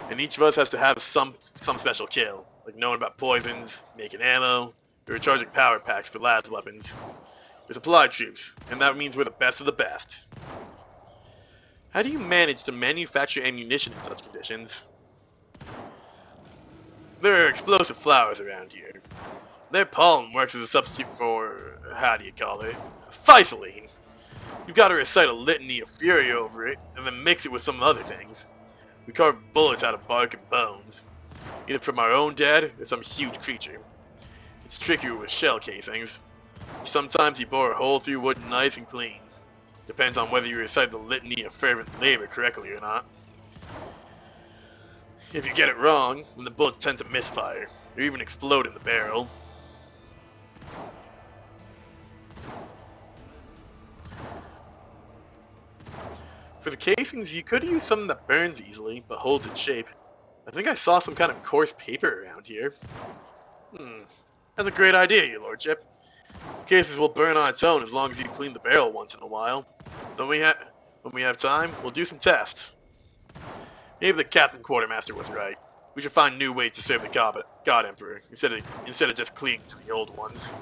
And each of us has to have some special kill, like knowing about poisons, making ammo, We're recharging power packs for las weapons. We're supply troops, and that means we're the best of the best. How do you manage to manufacture ammunition in such conditions? There are explosive flowers around here. Their pollen works as a substitute for, how do you call it, Physaline. You've got to recite a litany of fury over it, and then mix it with some other things. We carve bullets out of bark and bones, either from our own dead or some huge creature. It's trickier with shell casings. Sometimes you bore a hole through wood nice and clean. Depends on whether you recite the litany of fervent labor correctly or not. If you get it wrong, then the bullets tend to misfire, or even explode in the barrel. For the casings, you could use something that burns easily, but holds its shape. I think I saw some kind of coarse paper around here. That's a great idea, your lordship. The cases will burn on its own as long as you clean the barrel once in a while. When we have time, we'll do some tests. Maybe the Captain Quartermaster was right. We should find new ways to serve the God Emperor, instead of just clinging to the old ones.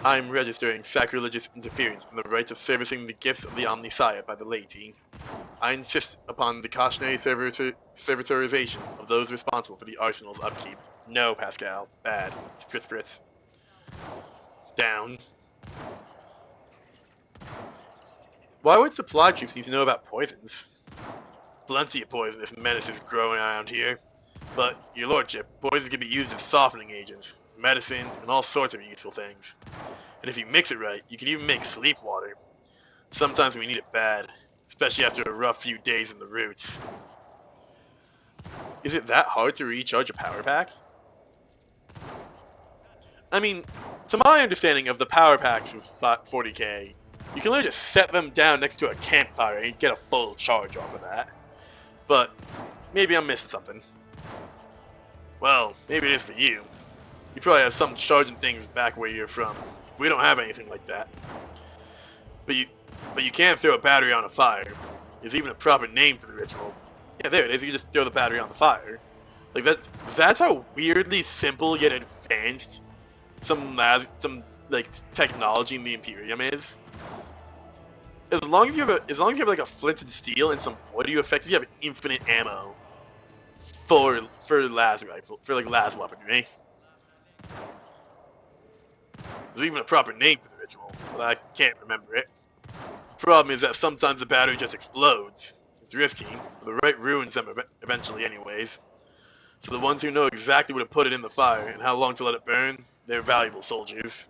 I am registering sacrilegious interference in the rights of servicing the gifts of the Omnissiah by the laity. I insist upon the cautionary servitorization of those responsible for the arsenal's upkeep. No, Pascal. Bad. Spritz Spritz. Down. Why would supply troops need to know about poisons? Plenty of poisonous menaces growing around here. But, your lordship, poisons can be used as softening agents, medicine, and all sorts of useful things. And if you mix it right, you can even make sleep water. Sometimes we need it bad, especially after a rough few days in the roots. Is it that hard to recharge a power pack? I mean, to my understanding of the power packs with 40k, you can literally just set them down next to a campfire and get a full charge off of that. But maybe I'm missing something. Well, maybe it is for you. You probably have some charging things back where you're from. We don't have anything like that. But you can throw a battery on a fire. There's even a proper name for the ritual. Yeah, there it is. You can just throw the battery on the fire. Like that's how weirdly simple yet advanced some like technology in the Imperium is. As long as you have like a flint and steel and some wood, you effectively have infinite ammo for las rifle for like las weaponry. There's even a proper name for the ritual, but I can't remember it. The problem is that sometimes the battery just explodes. It's risky, but the right ruins them eventually anyways. So the ones who know exactly where to put it in the fire and how long to let it burn, they're valuable soldiers.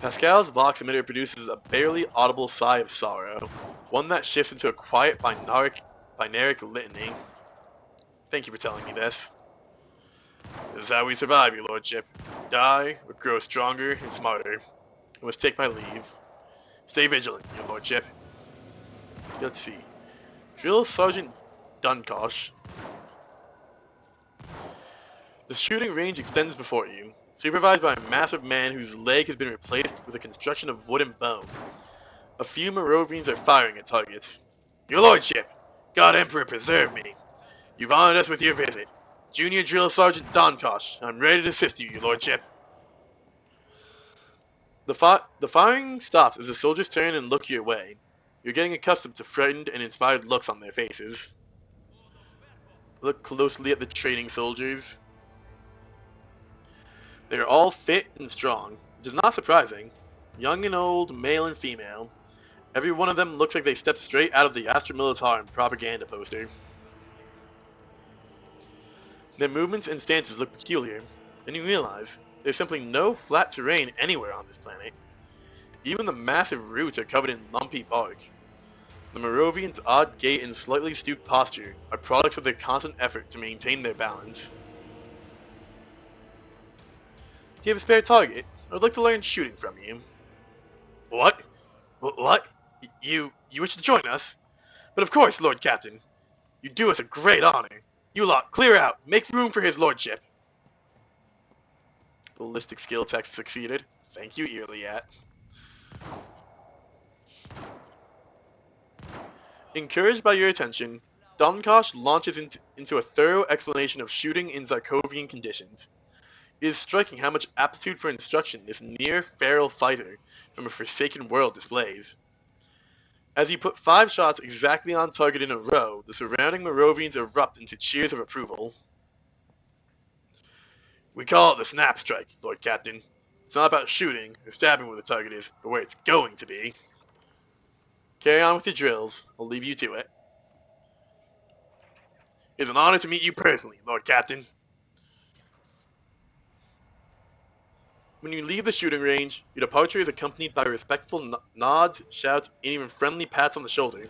Pascal's vox emitter produces a barely audible sigh of sorrow, one that shifts into a quiet binaric litany. Thank you for telling me this. This is how we survive, your lordship. Die, or grow stronger and smarter. I must take my leave. Stay vigilant, your lordship. Let's see. Drill Sergeant Dunkosh. The shooting range extends before you, supervised by a massive man whose leg has been replaced with a construction of wood and bone. A few Moravians are firing at targets. Your lordship, God Emperor preserve me. You've honored us with your visit. Junior Drill Sergeant Donkosh, I'm ready to assist you, your lordship. The firing stops as the soldiers turn and look your way. You're getting accustomed to frightened and inspired looks on their faces. Look closely at the training soldiers. They are all fit and strong, which is not surprising. Young and old, male and female. Every one of them looks like they stepped straight out of the Astra Militarum propaganda poster. Their movements and stances look peculiar, and you realize there's simply no flat terrain anywhere on this planet. Even the massive roots are covered in lumpy bark. The Moravians' odd gait and slightly stooped posture are products of their constant effort to maintain their balance. Do you have a spare target? I would like to learn shooting from you. What? What? You wish to join us? But of course, Lord Captain. You do us a great honor. You lot, clear out. Make room for his lordship. Ballistic skill test succeeded. Thank you, Earliat. Encouraged by your attention, Domkosh launches into a thorough explanation of shooting in Zarkovian conditions. It is striking how much aptitude for instruction this near-feral fighter from a forsaken world displays. As you put 5 shots exactly on target in a row, the surrounding Moravians erupt into cheers of approval. We call it the snap strike, Lord Captain. It's not about shooting or stabbing where the target is, but where it's going to be. Carry on with your drills. I'll leave you to it. It's an honor to meet you personally, Lord Captain. When you leave the shooting range, your departure is accompanied by respectful nods, shouts, and even friendly pats on the shoulder.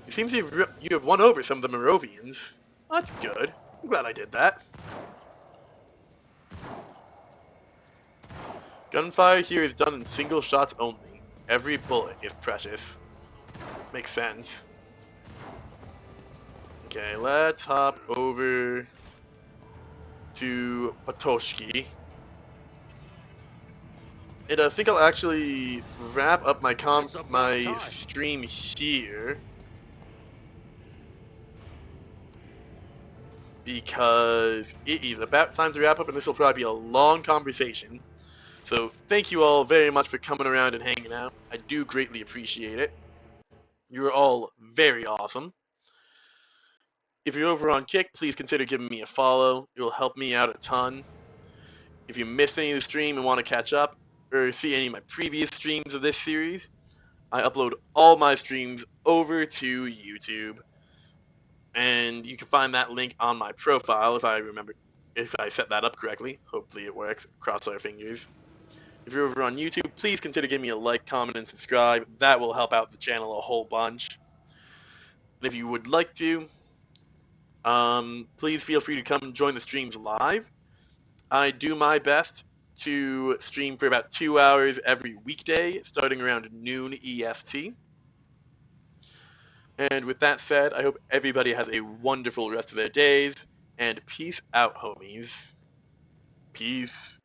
It seems you have won over some of the Moravians. That's good. I'm glad I did that. Gunfire here is done in single shots only. Every bullet is precious. Makes sense. Okay, let's hop over to Patoshki. And I think I'll actually wrap up my stream here, because it is about time to wrap up, and this will probably be a long conversation. So thank you all very much for coming around and hanging out. I do greatly appreciate it. You're all very awesome. If you're over on Kick, please consider giving me a follow. It will help me out a ton. If you missed any of the stream and want to catch up, or see any of my previous streams of this series, I upload all my streams over to YouTube. And you can find that link on my profile if I set that up correctly. Hopefully it works. Cross our fingers. If you're over on YouTube, please consider giving me a like, comment, and subscribe. That will help out the channel a whole bunch. And if you would like to, please feel free to come and join the streams live. I do my best to stream for about 2 hours every weekday, starting around noon EST. And with that said, I hope everybody has a wonderful rest of their days, and peace out, homies. Peace.